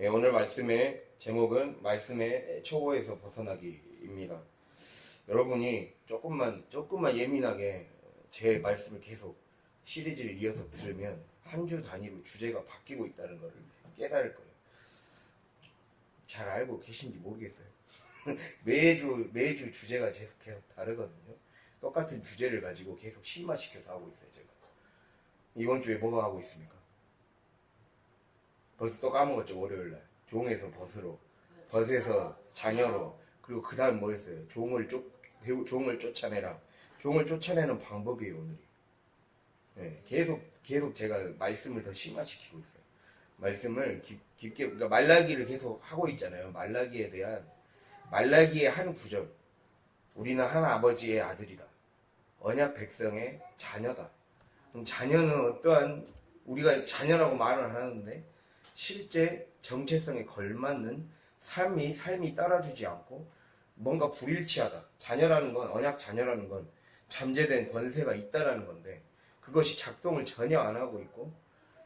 오늘 말씀의 제목은 말씀의 초보에서 벗어나기입니다. 여러분이 조금만 예민하게 제 말씀을 계속 시리즈를 이어서 들으면 한 주 단위로 주제가 바뀌고 있다는 것을 깨달을 거예요. 잘 알고 계신지 모르겠어요. 매주 주제가 계속 다르거든요. 똑같은 주제를 가지고 계속 심화시켜서 하고 있어요, 제가. 이번 주에 뭐 하고 있습니까? 벌써 또 까먹었죠, 월요일날. 종에서 벗으로, 벗에서 자녀로, 그리고 그 다음 뭐 했어요? 종을 쫓아내라. 종을 쫓아내는 방법이에요, 오늘이. 네, 계속 제가 말씀을 더 심화시키고 있어요. 말씀을 깊게, 그러니까 말라기를 계속 하고 있잖아요. 말라기의 한 구절. 우리는 한 아버지의 아들이다. 언약 백성의 자녀다. 그럼 자녀는 어떠한, 우리가 자녀라고 말을 하는데, 실제 정체성에 걸맞는 삶이 따라주지 않고, 뭔가 불일치하다. 자녀라는 건, 언약 자녀라는 건, 잠재된 권세가 있다라는 건데, 그것이 작동을 전혀 안 하고 있고,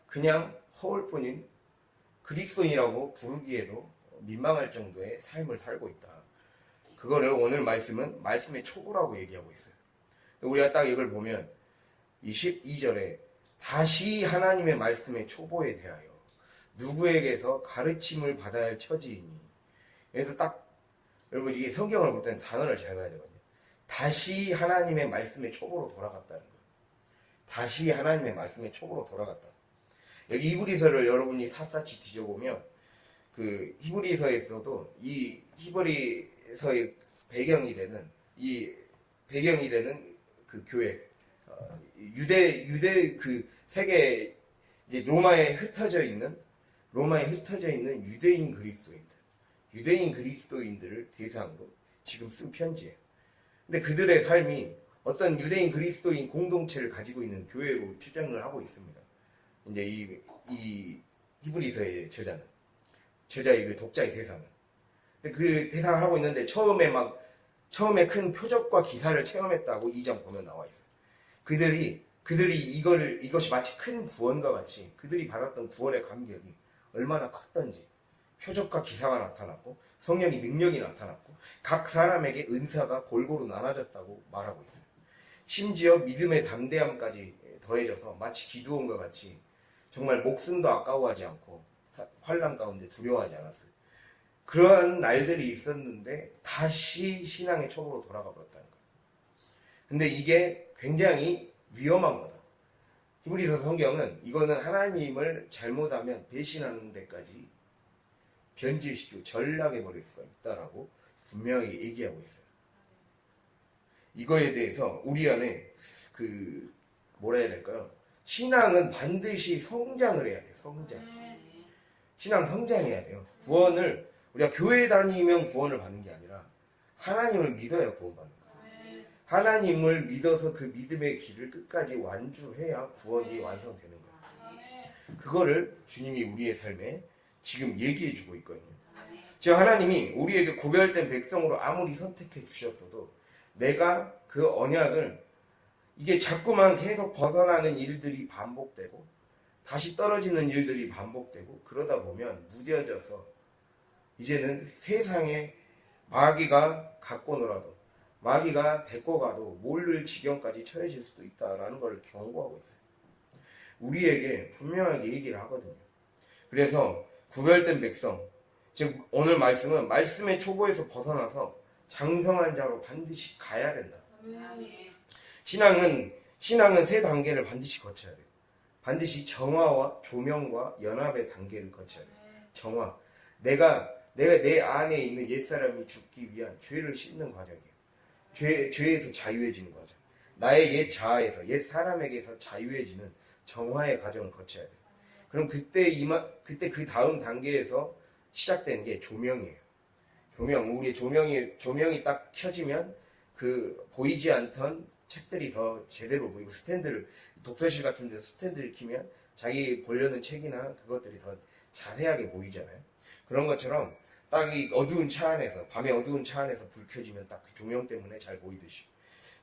그냥 허울 뿐인 그리스도인이라고 부르기에도 민망할 정도의 삶을 살고 있다. 그거를 오늘 말씀은 말씀의 초보라고 얘기하고 있어요. 우리가 딱 이걸 보면 22절에 다시 하나님의 말씀의 초보에 대하여 누구에게서 가르침을 받아야 할 처지이니. 그래서 딱 여러분 이게 성경을 볼 때는 단어를 잘 봐야 되거든요. 다시 하나님의 말씀의 초보로 돌아갔다는 거예요. 다시 하나님의 말씀의 초보로 돌아갔다. 여기 히브리서를 여러분이 샅샅이 뒤져보면 그 히브리서에서도 이 히브리서의 배경이 되는 그 교회 유대 그 세계 이제 로마에 흩어져 있는 유대인 그리스도인들을 대상으로 지금 쓴 편지예요. 근데 그들의 삶이 어떤 유대인 그리스도인 공동체를 가지고 있는 교회로 추정을 하고 있습니다. 이제 이 히브리서의 저자의 그 독자의 대상은. 근데 그 대상을 하고 있는데 처음에 큰 표적과 기사를 체험했다고 2장 보면 나와 있어요. 그들이 이것이 마치 큰 구원과 같이 그들이 받았던 구원의 감격이 얼마나 컸던지 표적과 기사가 나타났고 성령의 능력이 나타났고 각 사람에게 은사가 골고루 나눠졌다고 말하고 있어요. 심지어 믿음의 담대함까지 더해져서 마치 기드온과 같이 정말 목숨도 아까워하지 않고 환난 가운데 두려워하지 않았어요. 그러한 날들이 있었는데 다시 신앙의 초보로 돌아가 버렸다는 거예요. 근데 이게 굉장히 위험한 거다. 히브리서 성경은 이거는 하나님을 잘못하면 배신하는 데까지 변질시키고 전락해버릴 수가 있다라고 분명히 얘기하고 있어요. 이거에 대해서 우리 안에 뭐라 해야 될까요? 신앙은 반드시 성장을 해야 돼요. 신앙 성장해야 돼요. 구원을 우리가 교회 다니면 구원을 받는 게 아니라 하나님을 믿어야 구원받는 거예요. 하나님을 믿어서 그 믿음의 길을 끝까지 완주해야 구원이 완성되는 거예요. 그거를 주님이 우리의 삶에 지금 얘기해 주고 있거든요. 즉 하나님이 우리에게 구별된 백성으로 아무리 선택해 주셨어도 내가 그 언약을 이게 자꾸만 계속 벗어나는 일들이 반복되고 다시 떨어지는 일들이 반복되고 그러다 보면 무뎌져서 이제는 세상에 마귀가 갖고 놀아도 마귀가 데리고 가도 모를 지경까지 처해질 수도 있다라는 걸 경고하고 있어요. 우리에게 분명하게 얘기를 하거든요. 그래서 구별된 백성, 즉 오늘 말씀은 말씀의 초보에서 벗어나서 장성한 자로 반드시 가야 된다. 신앙은 세 단계를 반드시 거쳐야 돼요. 반드시 정화와 조명과 연합의 단계를 거쳐야 돼요. 정화. 내가 내 안에 있는 옛사람이 죽기 위한 죄를 씻는 과정이에요. 죄에서 자유해지는 과정. 나의 옛 자아에서, 옛 사람에게서 자유해지는 정화의 과정을 거쳐야 돼요. 그럼 그때 그 다음 단계에서 시작되는 게 조명이에요. 우리의 조명이 딱 켜지면 그 보이지 않던 책들이 더 제대로 보이고 독서실 같은 데서 스탠드를 켜면 자기 보려는 책이나 그것들이 더 자세하게 보이잖아요. 그런 것처럼 딱 이 밤에 어두운 차 안에서 불 켜지면 딱 그 조명 때문에 잘 보이듯이.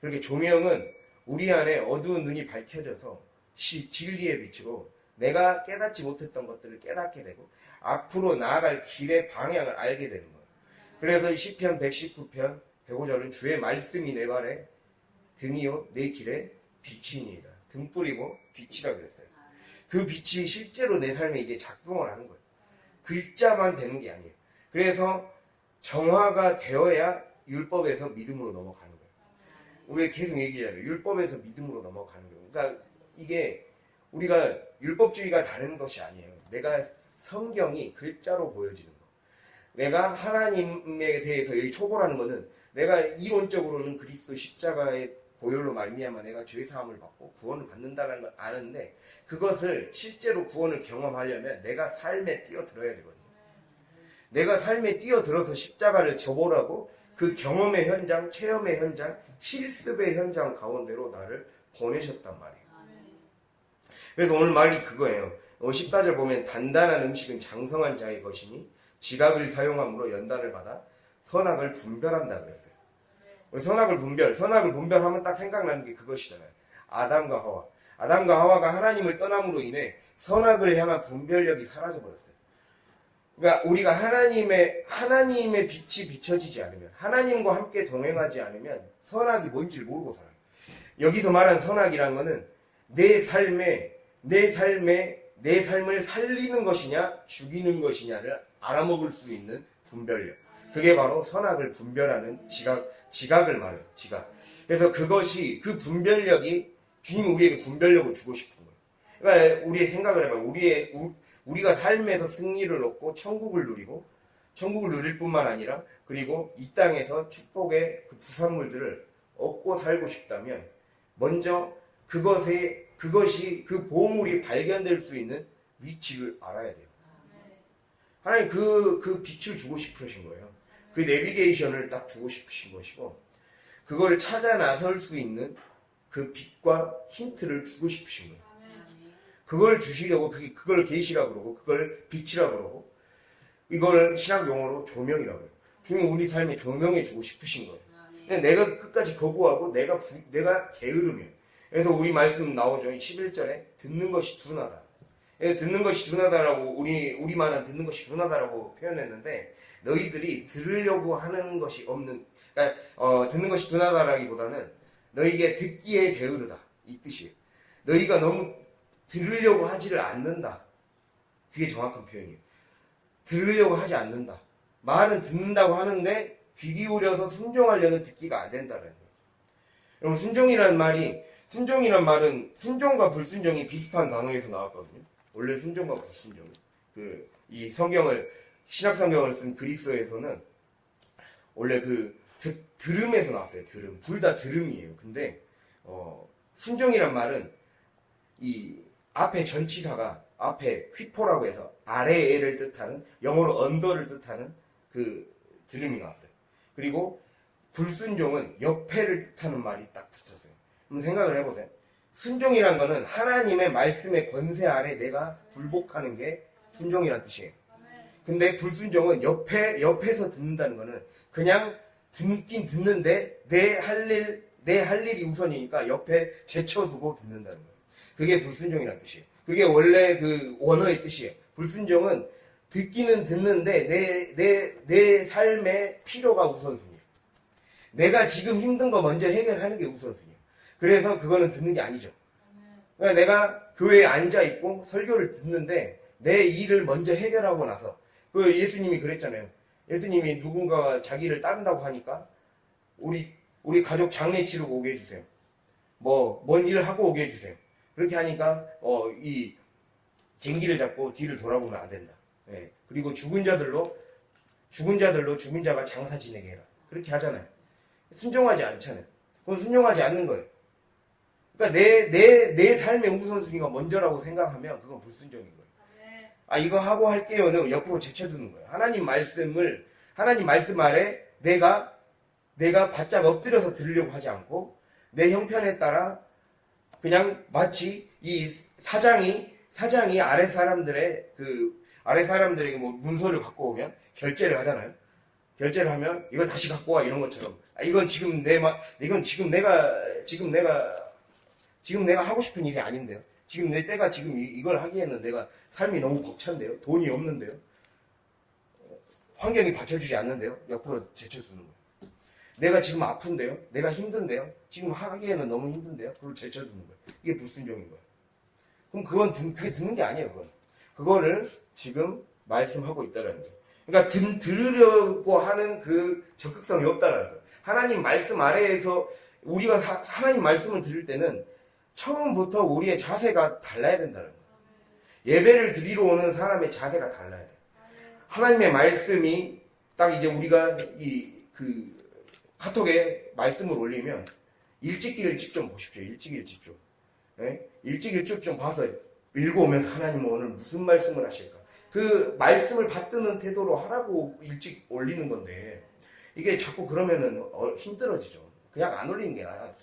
그렇게 조명은 우리 안에 어두운 눈이 밝혀져서 진리의 빛으로 내가 깨닫지 못했던 것들을 깨닫게 되고 앞으로 나아갈 길의 방향을 알게 되는 거예요. 그래서 시편 119편 105절은 주의 말씀이 내 발에 등이요 내 길에 빛이니이다. 등불이고 빛이라 그랬어요. 그 빛이 실제로 내 삶에 이제 작동을 하는 거예요. 글자만 되는 게 아니에요. 그래서 정화가 되어야 율법에서 믿음으로 넘어가는 거예요. 우리가 계속 얘기하잖아요. 율법에서 믿음으로 넘어가는 거예요. 그러니까 이게 우리가 율법주의가 다른 것이 아니에요. 내가 성경이 글자로 보여지는 거. 내가 하나님에 대해서 여기 초보라는 거는 내가 이론적으로는 그리스도 십자가의 보혈로 말미암아 내가 죄 사함을 받고 구원을 받는다는 걸 아는데 그것을 실제로 구원을 경험하려면 내가 삶에 뛰어들어야 되거든요. 내가 삶에 뛰어들어서 십자가를 져보라고 그 경험의 현장, 체험의 현장, 실습의 현장 가운데로 나를 보내셨단 말이에요. 그래서 오늘 말이 그거예요. 14절 보면 단단한 음식은 장성한 자의 것이니 지각을 사용함으로 연단을 받아 선악을 분별한다 그랬어요. 선악을 분별하면 딱 생각나는 게 그것이잖아요. 아담과 하와. 아담과 하와가 하나님을 떠남으로 인해 선악을 향한 분별력이 사라져버렸어요. 그러니까 우리가 하나님의 빛이 비춰지지 않으면, 하나님과 함께 동행하지 않으면 선악이 뭔지를 모르고 살아요. 여기서 말한 선악이란 거는 내 삶을 살리는 것이냐, 죽이는 것이냐를 알아먹을 수 있는 분별력. 그게 바로 선악을 분별하는 지각을 말해요. 지각. 그래서 그것이, 그 분별력이, 주님이 우리에게 분별력을 주고 싶은 거예요. 그러니까 우리의 생각을 해봐요. 우리가 삶에서 승리를 얻고 천국을 누릴 뿐만 아니라, 그리고 이 땅에서 축복의 그 부산물들을 얻고 살고 싶다면, 먼저 그것이 그 보물이 발견될 수 있는 위치를 알아야 돼요. 하나님 그 빛을 주고 싶으신 거예요. 그 내비게이션을 딱 주고 싶으신 것이고, 그걸 찾아 나설 수 있는 그 빛과 힌트를 주고 싶으신 거예요. 그걸 주시려고 그걸 계시라고 그러고, 그걸 빛이라고 그러고, 이걸 신학 용어로 조명이라고 해요. 주님 우리 삶에 조명해 주고 싶으신 거예요. 근데 내가 끝까지 거부하고 내가 게으르면, 그래서 우리 말씀 나오죠. 11절에 듣는 것이 둔하다. 듣는 것이 둔하다라고 우리만은 듣는 것이 둔하다라고 표현했는데 너희들이 들으려고 하는 것이 없는, 그러니까 듣는 것이 둔하다라기보다는 너희에게 듣기에 게으르다 이 뜻이에요. 너희가 너무 들으려고 하지를 않는다. 그게 정확한 표현이에요. 들으려고 하지 않는다. 말은 듣는다고 하는데 귀 기울여서 순종하려는 듣기가 안 된다는 거예요. 여러분 순종이란 말은 순종과 불순종이 비슷한 단어에서 나왔거든요. 원래 순종과 불순종. 이 신약 성경을 쓴 그리스어에서는 원래 들음에서 나왔어요. 들음. 둘 다 들음이에요. 근데, 순종이란 말은 이 앞에 전치사가 앞에 휘포라고 해서 아래에를 뜻하는, 영어로 언더를 뜻하는 그 들음이 나왔어요. 그리고 불순종은 옆에를 뜻하는 말이 딱 붙었어요. 한번 생각을 해보세요. 순종이란 거는 하나님의 말씀의 권세 아래 내가 굴복하는 게 순종이란 뜻이에요. 근데 불순종은 옆에서 듣는다는 거는 그냥 듣긴 듣는데 내 할 일이 우선이니까 옆에 제쳐두고 듣는다는 거예요. 그게 불순종이란 뜻이에요. 그게 원래 그 원어의 뜻이에요. 불순종은 듣기는 듣는데 내 삶의 필요가 우선순위예요. 내가 지금 힘든 거 먼저 해결하는 게 우선순위예요. 그래서 그거는 듣는 게 아니죠. 그러니까 내가 교회에 앉아있고 설교를 듣는데 내 일을 먼저 해결하고 나서, 그 예수님이 그랬잖아요. 예수님이 누군가가 자기를 따른다고 하니까 우리 가족 장례 치르고 오게 해주세요. 뭔 일 하고 오게 해주세요. 그렇게 하니까 이 쟁기를 잡고 뒤를 돌아보면 안 된다. 예. 그리고 죽은 자들로 죽은 자가 장사 지내게 해라. 그렇게 하잖아요. 순종하지 않잖아요. 그건 순종하지 않는 거예요. 그러니까 내 삶의 우선순위가 먼저라고 생각하면 그건 불순종인 거예요. 이거 하고 할게요는 옆으로 제쳐두는 거예요. 하나님 말씀 아래 내가 바짝 엎드려서 들으려고 하지 않고 내 형편에 따라 그냥 마치 이 사장이 아래 사람들에게 뭐 문서를 갖고 오면 결제를 하잖아요. 결제를 하면 이거 다시 갖고 와 이런 것처럼, 이건 지금 내가 하고 싶은 일이 아닌데요. 지금 내 때가 지금 이걸 하기에는 내가 삶이 너무 벅찬데요. 돈이 없는데요. 환경이 받쳐주지 않는데요. 옆으로 제쳐두는 거예요. 내가 지금 아픈데요. 내가 힘든데요. 지금 하기에는 너무 힘든데요. 그걸 제쳐두는 거예요. 이게 불순종인 거예요. 그럼 그게 듣는 게 아니에요. 그거를 지금 말씀하고 있다는 거예요. 그러니까 들으려고 하는 그 적극성이 없다는 거예요. 하나님 말씀 아래에서 우리가 하나님 말씀을 들을 때는 처음부터 우리의 자세가 달라야 된다는 거예요. 예배를 드리러 오는 사람의 자세가 달라야 돼요. 하나님의 말씀이 딱 이제 우리가 그 카톡에 말씀을 올리면 일찍 좀 보십시오. 일찍 좀. 네? 일찍 좀 봐서 읽어오면서 하나님은 오늘 무슨 말씀을 하실까? 그 말씀을 받드는 태도로 하라고 일찍 올리는 건데 이게 자꾸 그러면은 힘들어지죠. 그냥 안 올리는 게 나아요.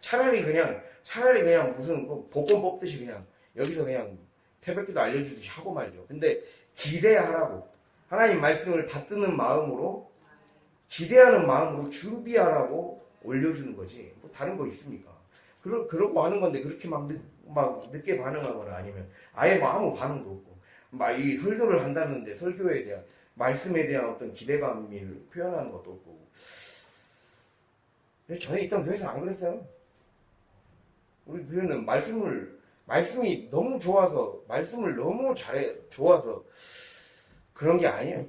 차라리 그냥 무슨 복권 뽑듯이 그냥 여기서 그냥 태백기도 알려주듯이 하고 말죠. 근데 기대하라고 하나님 말씀을 받드는 마음으로 기대하는 마음으로 준비하라고 올려주는 거지. 뭐 다른 거 있습니까? 그러고 하는 건데 그렇게 막 늦게 반응하거나 아니면 아예 뭐 아무 반응도 없고 막 이 설교를 한다는데 설교에 대한 말씀에 대한 어떤 기대감을 표현하는 것도 없고. 전에 있던 교회에서 안 그랬어요. 우리 교회는 말씀이 너무 좋아서 말씀을 너무 좋아서 그런 게 아니에요.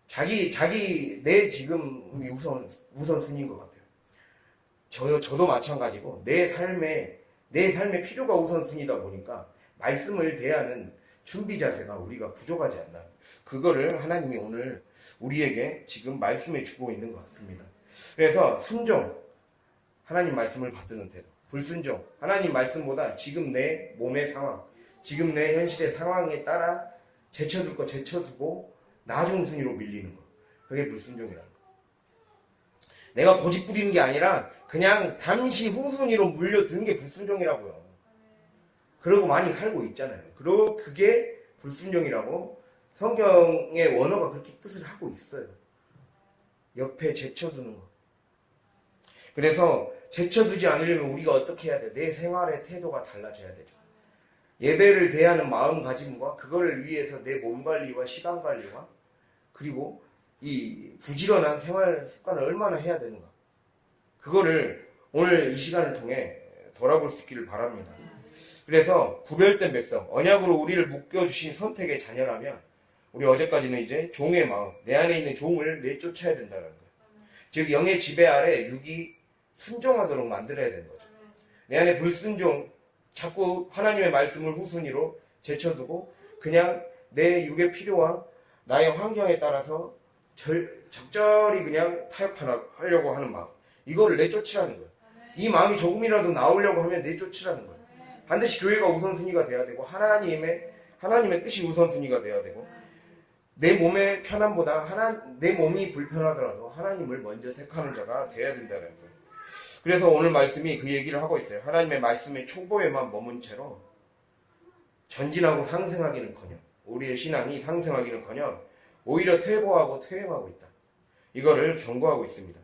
자기 내 지금이 우선순위인 것 같아요. 저도 마찬가지고 내 삶의 필요가 우선순위다 보니까 말씀을 대하는 준비 자세가 우리가 부족하지 않나. 그거를 하나님이 오늘 우리에게 지금 말씀해 주고 있는 것 같습니다. 그래서 순종, 하나님 말씀을 받드는 태도. 불순종, 하나님 말씀보다 지금 내 몸의 상황, 지금 내 현실의 상황에 따라 제쳐둘 거 제쳐두고 나중 순위로 밀리는 거. 그게 불순종이라는 거. 내가 고집 부리는 게 아니라 그냥 잠시 후순위로 물려드는 게 불순종이라고요. 그러고 많이 살고 있잖아요. 그리고 그게 불순종이라고 성경의 원어가 그렇게 뜻을 하고 있어요. 옆에 제쳐두는 거. 그래서 제쳐두지 않으려면 우리가 어떻게 해야 돼? 내 생활의 태도가 달라져야 되죠. 예배를 대하는 마음가짐과 그걸 위해서 내 몸관리와 시간관리와 그리고 이 부지런한 생활 습관을 얼마나 해야 되는가. 그거를 오늘 이 시간을 통해 돌아볼 수 있기를 바랍니다. 그래서 구별된 백성, 언약으로 우리를 묶여주신 선택의 자녀라면 우리 어제까지는 이제 종의 마음, 내 안에 있는 종을 내쫓아야 된다는 거예요. 즉 영의 지배 아래 육이 순종하도록 만들어야 되는 거죠. 내 안에 불순종, 자꾸 하나님의 말씀을 후순위로 제쳐두고 그냥 내 육의 필요와 나의 환경에 따라서 적절히 그냥 타협하려고 하는 마음, 이거를 내쫓으라는 거예요. 이 마음이 조금이라도 나오려고 하면 내쫓으라는 거예요. 반드시 교회가 우선순위가 돼야 되고 하나님의 뜻이 우선순위가 돼야 되고 내 몸의 편함보다 내 몸이 불편하더라도 하나님을 먼저 택하는 자가 돼야 된다는 거예요. 그래서 오늘 말씀이 그 얘기를 하고 있어요. 하나님의 말씀의 초보에만 머문 채로 전진하고 상승하기는커녕 우리의 신앙이 상승하기는커녕 오히려 퇴보하고 퇴행하고 있다. 이거를 경고하고 있습니다.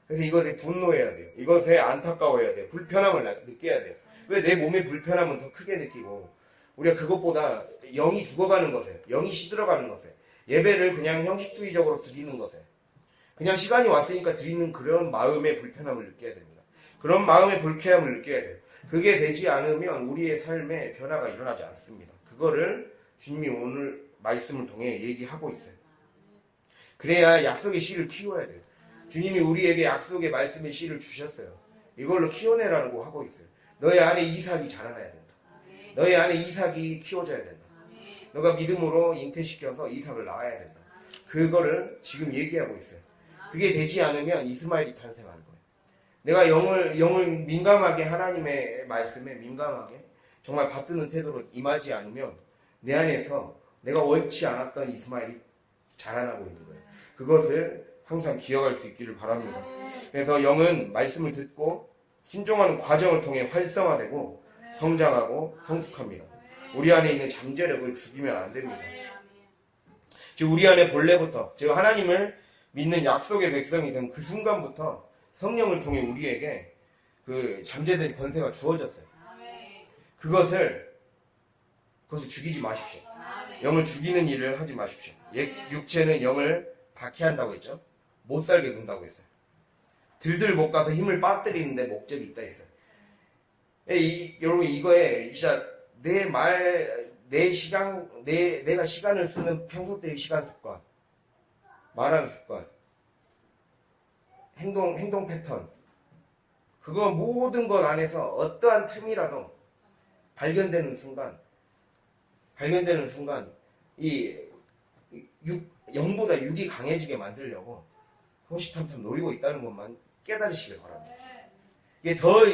그래서 이것에 분노해야 돼요. 이것에 안타까워해야 돼요. 불편함을 느껴야 돼요. 왜 내 몸의 불편함은 더 크게 느끼고 우리가 그것보다 영이 죽어가는 것에, 영이 시들어가는 것에, 예배를 그냥 형식주의적으로 드리는 것에, 그냥 시간이 왔으니까 드리는 그런 마음의 불편함을 느껴야 됩니다. 그런 마음의 불쾌함을 느껴야 돼요. 그게 되지 않으면 우리의 삶에 변화가 일어나지 않습니다. 그거를 주님이 오늘 말씀을 통해 얘기하고 있어요. 그래야 약속의 씨를 키워야 돼요. 주님이 우리에게 약속의 말씀의 씨를 주셨어요. 이걸로 키워내라고 하고 있어요. 너의 안에 이삭이 자라나야 된다. 너의 안에 이삭이 키워져야 된다. 너가 믿음으로 잉태시켜서 이삭을 낳아야 된다. 그거를 지금 얘기하고 있어요. 그게 되지 않으면 이스마엘이 탄생하는 거예요. 내가 영을 민감하게 하나님의 말씀에 민감하게 정말 받드는 태도로 임하지 않으면 내 안에서 내가 원치 않았던 이스마엘이 자라나고 있는 거예요. 그것을 항상 기억할 수 있기를 바랍니다. 그래서 영은 말씀을 듣고 순종하는 과정을 통해 활성화되고 성장하고 성숙합니다. 우리 안에 있는 잠재력을 죽이면 안 됩니다. 즉 우리 안에 본래부터 즉 하나님을 믿는 약속의 백성이 된 그 순간부터 성령을 통해 우리에게 그 잠재된 권세가 주어졌어요. 그것을 죽이지 마십시오. 영을 죽이는 일을 하지 마십시오. 육체는 영을 박해한다고 했죠. 못 살게 군다고 했어요. 들들 못 가서 힘을 빠뜨리는데 목적이 있다 했어요. 여러분 이거에 진짜 내가 시간을 쓰는 평소 때의 시간 습관, 말하는 습관, 행동 패턴, 그거 모든 것 안에서 어떠한 틈이라도 발견되는 순간 영보다 육이 강해지게 만들려고 호시탐탐 노리고 있다는 것만 깨달으시길 바랍니다. 이게 더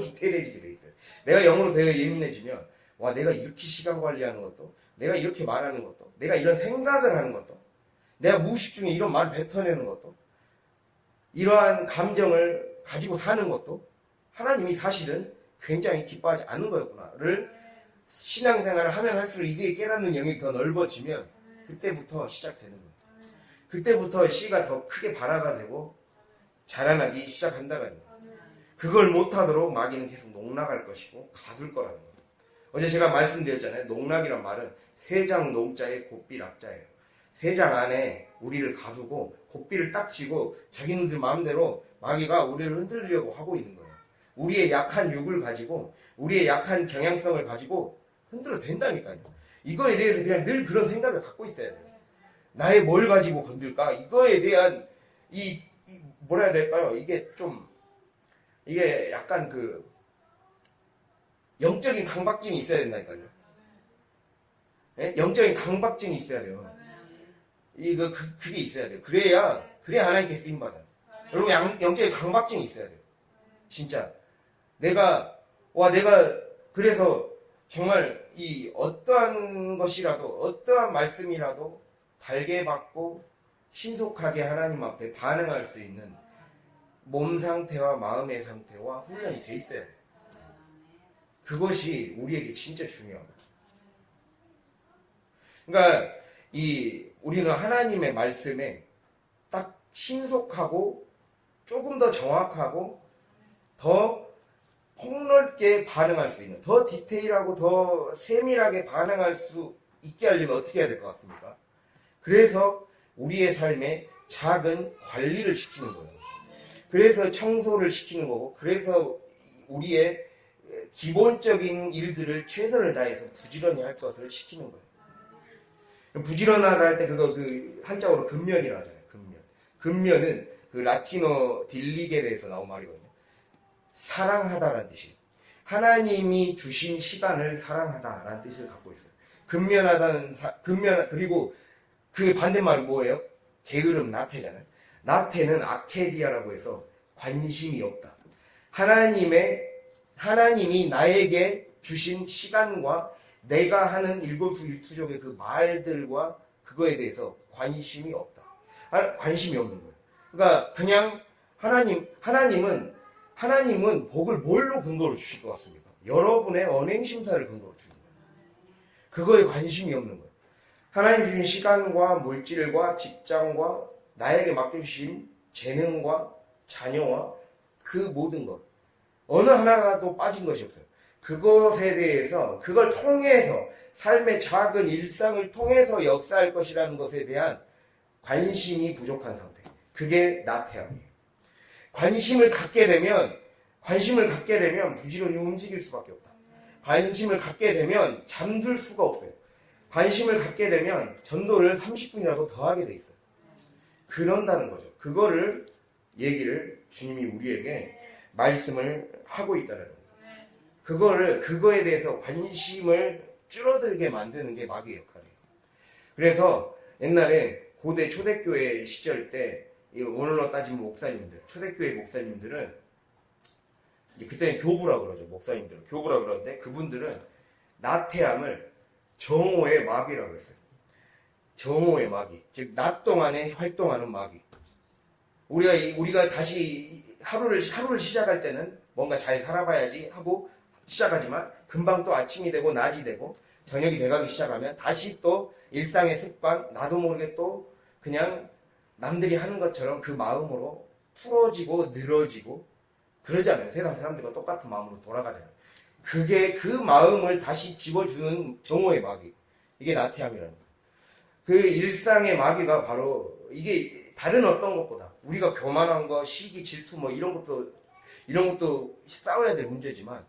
디테일해지게 돼 있어요. 내가 영으로 되어 예민해지면, 와, 내가 이렇게 시간 관리하는 것도, 내가 이렇게 말하는 것도, 내가 이런 생각을 하는 것도, 내가 무의식 중에 이런 말을 뱉어내는 것도, 이러한 감정을 가지고 사는 것도 하나님이 사실은 굉장히 기뻐하지 않는 거였구나를 신앙생활을 하면 할수록 이게 깨닫는 영역이 더 넓어지면 그때부터 시작되는 거예요. 그때부터 씨가 더 크게 발화가 되고 자라나기 시작한다는 거예요. 그걸 못하도록 마귀는 계속 농락할 것이고 가둘 거라는 거예요. 어제 제가 말씀드렸잖아요. 농락이란 말은 세장 농자의 곱비 락자예요. 세장 안에 우리를 가두고 곱비를 딱 쥐고 자기네들 마음대로 마귀가 우리를 흔들려고 하고 있는 거예요. 우리의 약한 육을 가지고 우리의 약한 경향성을 가지고 흔들어도 된다니까요. 이거에 대해서 그냥 늘 그런 생각을 갖고 있어야 돼요. 나의 뭘 가지고 건들까? 이거에 대한 뭐라 해야 될까요? 이게 약간 영적인 강박증이 있어야 된다니까요. 네? 영적인 강박증이 있어야 돼요. 그게 있어야 돼요. 그래야 하나님께 쓰임받아요. 여러분, 영적인 강박증이 있어야 돼요. 진짜. 그래서 정말 어떠한 것이라도, 어떠한 말씀이라도 달게 받고 신속하게 하나님 앞에 반응할 수 있는 몸 상태와 마음의 상태와 훈련이 돼 있어야 돼요. 그것이 우리에게 진짜 중요합니다. 그러니까 우리는 하나님의 말씀에 딱 신속하고 조금 더 정확하고 더 폭넓게 반응할 수 있는, 더 디테일하고 더 세밀하게 반응할 수 있게 하려면 어떻게 해야 될 것 같습니까? 그래서 우리의 삶에 작은 관리를 시키는 거예요. 그래서 청소를 시키는 거고, 그래서 우리의 기본적인 일들을 최선을 다해서 부지런히 할 것을 시키는 거예요. 부지런하다 할 때 한자어로 근면이라고 하잖아요. 근면은 라틴어 딜리겔에서 나온 말이거든요. 사랑하다라는 뜻이에요. 하나님이 주신 시간을 사랑하다라는 뜻을 갖고 있어요. 그리고 그 반대말은 뭐예요? 게으름, 나태잖아요. 나태는 아케디아라고 해서 관심이 없다. 하나님이 나에게 주신 시간과 내가 하는 일거수일투족의 그 말들과 그거에 대해서 관심이 없다. 관심이 없는 거예요. 그러니까 그냥 하나님은 복을 뭘로 근거로 주실 것 같습니까? 여러분의 언행심사를 근거로 주는 거예요. 그거에 관심이 없는 거예요. 하나님 주신 시간과 물질과 직장과 나에게 맡겨주신 재능과 자녀와 그 모든 것, 어느 하나도 빠진 것이 없어요. 그것에 대해서, 그걸 통해서, 삶의 작은 일상을 통해서 역사할 것이라는 것에 대한 관심이 부족한 상태. 그게 나태함이에요. 관심을 갖게 되면 부지런히 움직일 수밖에 없다. 관심을 갖게 되면 잠들 수가 없어요. 관심을 갖게 되면 전도를 30분이라도 더 하게 돼 있어요. 그런다는 거죠. 그거를 얘기를 주님이 우리에게 말씀을 하고 있다는 거예요. 그거에 대해서 관심을 줄어들게 만드는 게 마귀의 역할이에요. 그래서 옛날에 고대 초대교회 시절 때, 오늘로 따지면 목사님들, 초대교회 목사님들은, 그때는 교부라고 그러죠, 목사님들은. 교부라고 그러는데, 그분들은 나태함을 정오의 마귀라고 했어요. 정오의 마귀. 즉, 낮 동안에 활동하는 마귀. 우리가 다시 하루를 시작할 때는 뭔가 잘 살아봐야지 하고 시작하지만, 금방 또 아침이 되고, 낮이 되고, 저녁이 돼가기 시작하면, 다시 또 일상의 습관, 나도 모르게 또 그냥 남들이 하는 것처럼 그 마음으로 풀어지고 늘어지고 그러잖아요. 세상 사람들과 똑같은 마음으로 돌아가잖아요. 그게 그 마음을 다시 집어주는 정오의 마귀. 이게 나태함이라는 거예요. 그 일상의 마귀가 바로 이게 다른 어떤 것보다 우리가 교만한 거, 시기, 질투 뭐 이런 것도 싸워야 될 문제지만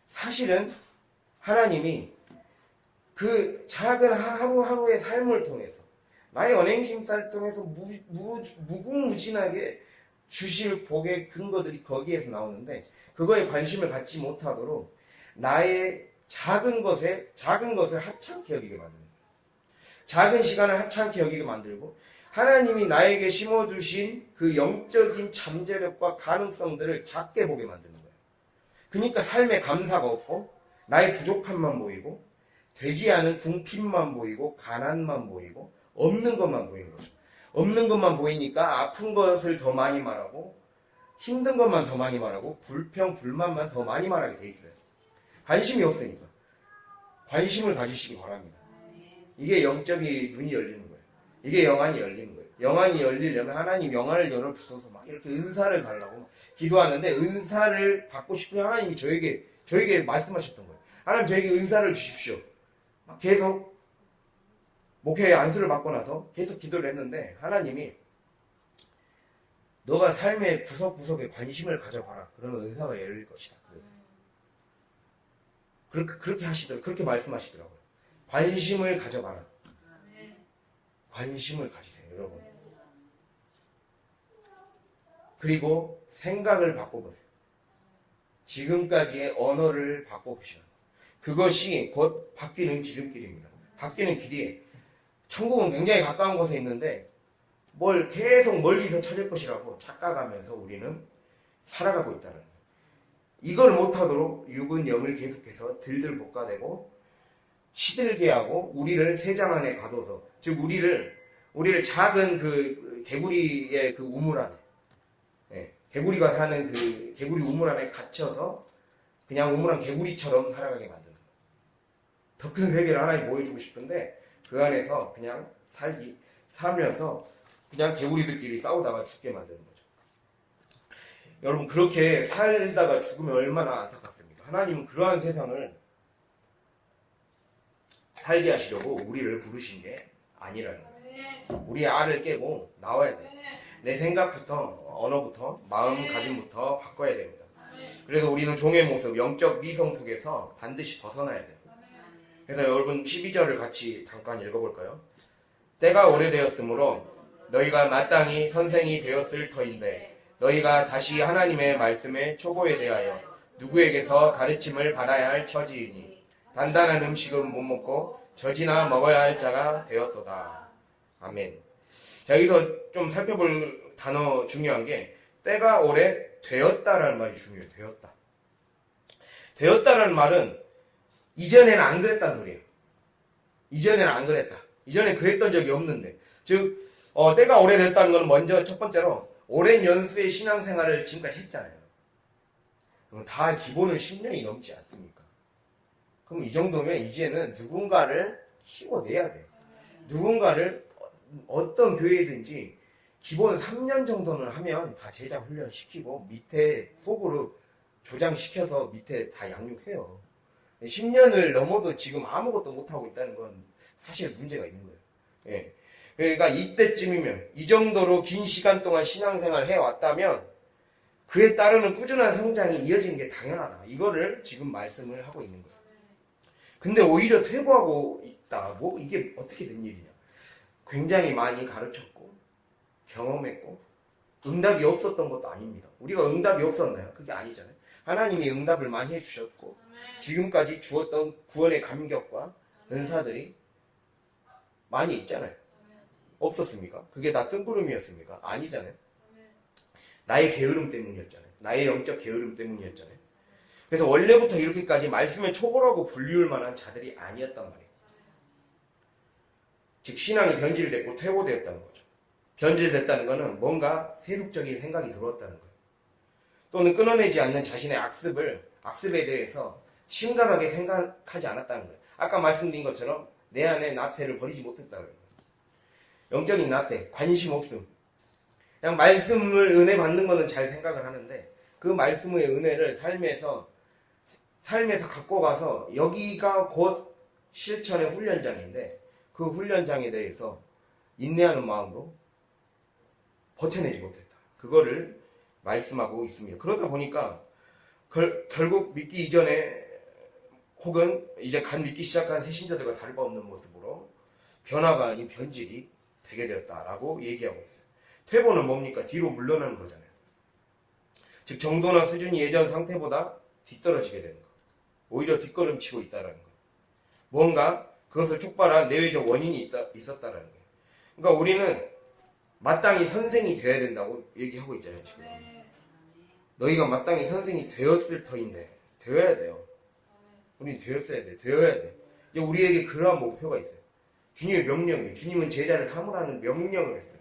사실은 하나님이 그 작은 하루하루의 삶을 통해서 나의 언행심사를 통해서 무궁무진하게 주실 복의 근거들이 거기에서 나오는데 그거에 관심을 갖지 못하도록 나의 작은 것을 하찮게 여기게 만드는 거예요. 작은 시간을 하찮게 여기게 만들고 하나님이 나에게 심어주신 그 영적인 잠재력과 가능성들을 작게 보게 만드는 거예요. 그러니까 삶에 감사가 없고 나의 부족함만 보이고 되지 않은 궁핍만 보이고 가난만 보이고 없는 것만 보이는 거죠. 없는 것만 보이니까 아픈 것을 더 많이 말하고 힘든 것만 더 많이 말하고 불평, 불만만 더 많이 말하게 돼 있어요. 관심이 없으니까. 관심을 가지시기 바랍니다. 이게 영적인 눈이 열리는 거예요. 이게 영안이 열리는 거예요. 영안이 열리려면 하나님 영안을 열어주셔서 막 이렇게 은사를 달라고 기도하는데 은사를 받고 싶으면 하나님이 저에게 말씀하셨던 거예요. 하나님 저에게 은사를 주십시오. 막 계속 목회에 안수를 받고 나서 계속 기도를 했는데 하나님이 너가 삶의 구석구석에 관심을 가져봐라. 그러면 은사가 열릴 것이다. 그랬어요. 그렇게 말씀하시더라고요. 관심을 가져봐라. 관심을 가지세요, 여러분. 그리고 생각을 바꿔보세요. 지금까지의 언어를 바꿔보시라. 그것이 곧 바뀌는 지름길입니다. 바뀌는 길이 천국은 굉장히 가까운 곳에 있는데 뭘 계속 멀리서 찾을 것이라고 착각하면서 우리는 살아가고 있다는 거예요. 이걸 못하도록 육은 영을 계속해서 들들 볶아대고 시들게 하고 우리를 세장 안에 가둬서 즉 우리를 작은 그 개구리의 그 우물 안에 개구리가 사는 그 개구리 우물 안에 갇혀서 그냥 우물한 개구리처럼 살아가게 만드는 거예요. 더 큰 세계를 하나님 보여주고 싶은데 그 안에서 그냥 살면서 그냥 개구리들끼리 싸우다가 죽게 만드는 거죠. 여러분 그렇게 살다가 죽으면 얼마나 안타깝습니까? 하나님은 그러한 세상을 살게 하시려고 우리를 부르신 게 아니라는 거예요. 우리의 알을 깨고 나와야 돼요. 내 생각부터 언어부터 마음가짐부터 바꿔야 됩니다. 그래서 우리는 종의 모습, 영적 미성 속에서 반드시 벗어나야 돼요. 그래서 여러분 12절을 같이 잠깐 읽어볼까요? 때가 오래되었으므로 너희가 마땅히 선생이 되었을 터인데 너희가 다시 하나님의 말씀의 초보에 대하여 누구에게서 가르침을 받아야 할 처지이니 단단한 음식은 못 먹고 젖이나 먹어야 할 자가 되었도다. 아멘. 자, 여기서 좀 살펴볼 단어 중요한 게 때가 오래되었다라는 말이 중요해요. 되었다라는 말은 이전에는 안 그랬다는 소리예요. 이전에는 안 그랬다. 이전에 그랬던 적이 없는데 즉 때가 오래됐다는 건 먼저 첫 번째로 오랜 연수의 신앙생활을 지금까지 했잖아요. 그럼 다 기본은 10년이 넘지 않습니까? 그럼 이 정도면 이제는 누군가를 키워내야 돼요. 누군가를 어떤 교회든지 기본 3년 정도는 하면 다 제자 훈련시키고 밑에 속으로 조장시켜서 밑에 다 양육해요. 10년을 넘어도 지금 아무것도 못하고 있다는 건 사실 문제가 있는 거예요. 예. 그러니까 이때쯤이면 이 정도로 긴 시간 동안 신앙생활을 해왔다면 그에 따르는 꾸준한 성장이 이어지는 게 당연하다. 이거를 지금 말씀을 하고 있는 거예요. 근데 오히려 퇴보하고 있다고? 이게 어떻게 된 일이냐? 굉장히 많이 가르쳤고 경험했고 응답이 없었던 것도 아닙니다. 우리가 응답이 없었나요? 그게 아니잖아요. 하나님이 응답을 많이 해주셨고 지금까지 주었던 구원의 감격과 은사들이 많이 있잖아요. 없었습니까? 그게 다 뜬구름이었습니까? 아니잖아요. 나의 게으름 때문이었잖아요. 나의 영적 게으름 때문이었잖아요. 그래서 원래부터 이렇게까지 말씀의 초보라고 불리울 만한 자들이 아니었단 말이에요. 즉 신앙이 변질됐고 퇴보되었다는 거죠. 변질됐다는 거는 뭔가 세속적인 생각이 들어왔다는 거예요. 또는 끊어내지 않는 자신의 악습에 대해서 심각하게 생각하지 않았다는 거예요. 아까 말씀드린 것처럼 내 안에 나태를 버리지 못했다는 거예요. 영적인 나태, 관심 없음. 그냥 말씀을 은혜 받는 거는 잘 생각을 하는데 그 말씀의 은혜를 삶에서 삶에서 갖고 가서 여기가 곧 실천의 훈련장인데 그 훈련장에 대해서 인내하는 마음으로 버텨내지 못했다. 그거를 말씀하고 있습니다. 그러다 보니까 결국 믿기 이전에 혹은 이제 간 믿기 시작한 새신자들과 다를 바 없는 모습으로 변화가 아닌 변질이 되게 되었다라고 얘기하고 있어요. 퇴보는 뭡니까? 뒤로 물러나는 거잖아요. 즉 정도나 수준이 예전 상태보다 뒤떨어지게 되는 거. 오히려 뒷걸음치고 있다라는 거. 뭔가 그것을 촉발한 내외적 원인이 있었다라는 거예요. 그러니까 우리는 마땅히 선생이 되어야 된다고 얘기하고 있잖아요, 지금. 너희가 마땅히 선생이 되었을 터인데 되어야 돼요. 우리는 되었어야 돼. 되어야 돼. 이제 우리에게 그러한 목표가 있어요. 주님의 명령이에요. 주님은 제자를 삼으라는 명령을 했어요.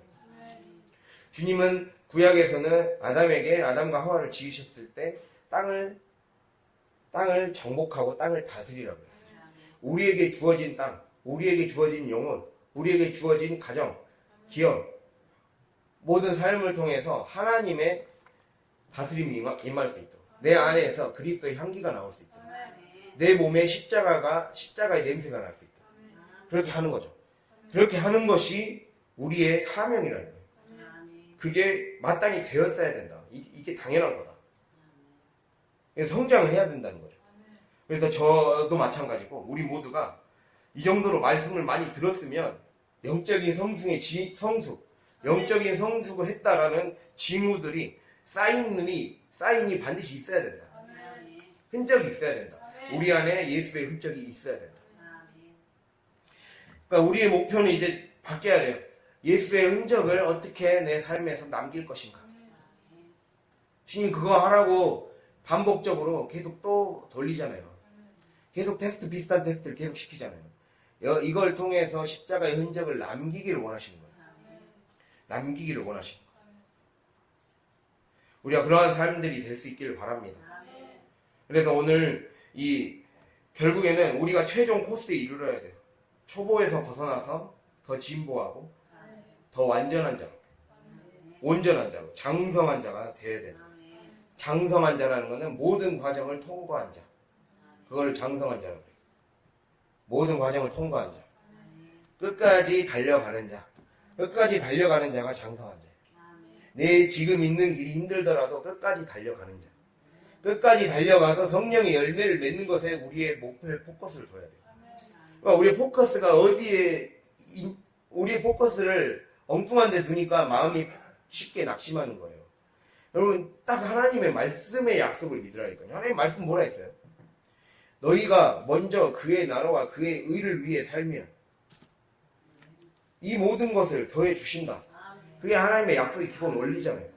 주님은 구약에서는 아담과 하와를 지으셨을 때 땅을 정복하고 땅을 다스리라고 했어요. 우리에게 주어진 땅, 우리에게 주어진 영혼, 우리에게 주어진 가정, 기업, 모든 삶을 통해서 하나님의 다스림이 임할 수 있도록 내 안에서 그리스도의 향기가 나올 수 있도록 내 몸에 십자가의 냄새가 날 수 있도록 그렇게 하는 거죠. 그렇게 하는 것이 우리의 사명이라는 거예요. 그게 마땅히 되었어야 된다. 이게 당연한 거다. 성장을 해야 된다는 거죠. 그래서 저도 마찬가지고 우리 모두가 이 정도로 말씀을 많이 들었으면 영적인 영적인 성숙을 했다라는 징후들이 사인이 반드시 있어야 된다. 흔적이 있어야 된다. 우리 안에 예수의 흔적이 있어야 된다. 그러니까 우리의 목표는 이제 바뀌어야 돼요. 예수의 흔적을 어떻게 내 삶에서 남길 것인가. 주님 그거 하라고 반복적으로 계속 또 돌리잖아요. 계속 비슷한 테스트를 계속 시키잖아요. 이걸 통해서 십자가의 흔적을 남기기를 원하시는 거예요. 남기기를 원하시는 거예요. 우리가 그러한 삶들이 될 수 있기를 바랍니다. 그래서 오늘 결국에는 우리가 최종 코스에 이르러야 돼요. 초보에서 벗어나서 더 진보하고 더 완전한 자로, 온전한 자로, 장성한 자가 되어야 된다. 장성한 자라는 것은 모든 과정을 통과한 자. 그걸 장성한 자라고 해요. 모든 과정을 통과한 자. 끝까지 달려가는 자. 끝까지 달려가는 자가 장성한 자예요. 내 지금 있는 길이 힘들더라도 끝까지 달려가는 자. 끝까지 달려가서 성령의 열매를 맺는 것에 우리의 목표에 포커스를 둬야 돼요. 그러니까 우리의 포커스가 우리의 포커스를 엉뚱한 데 두니까 마음이 쉽게 낙심하는 거예요. 여러분, 딱 하나님의 말씀의 약속을 믿으라니까요. 하나님 말씀 뭐라 했어요? 너희가 먼저 그의 나라와 그의 의를 위해 살면 이 모든 것을 더해 주신다. 그게 하나님의 약속의 기본 원리잖아요.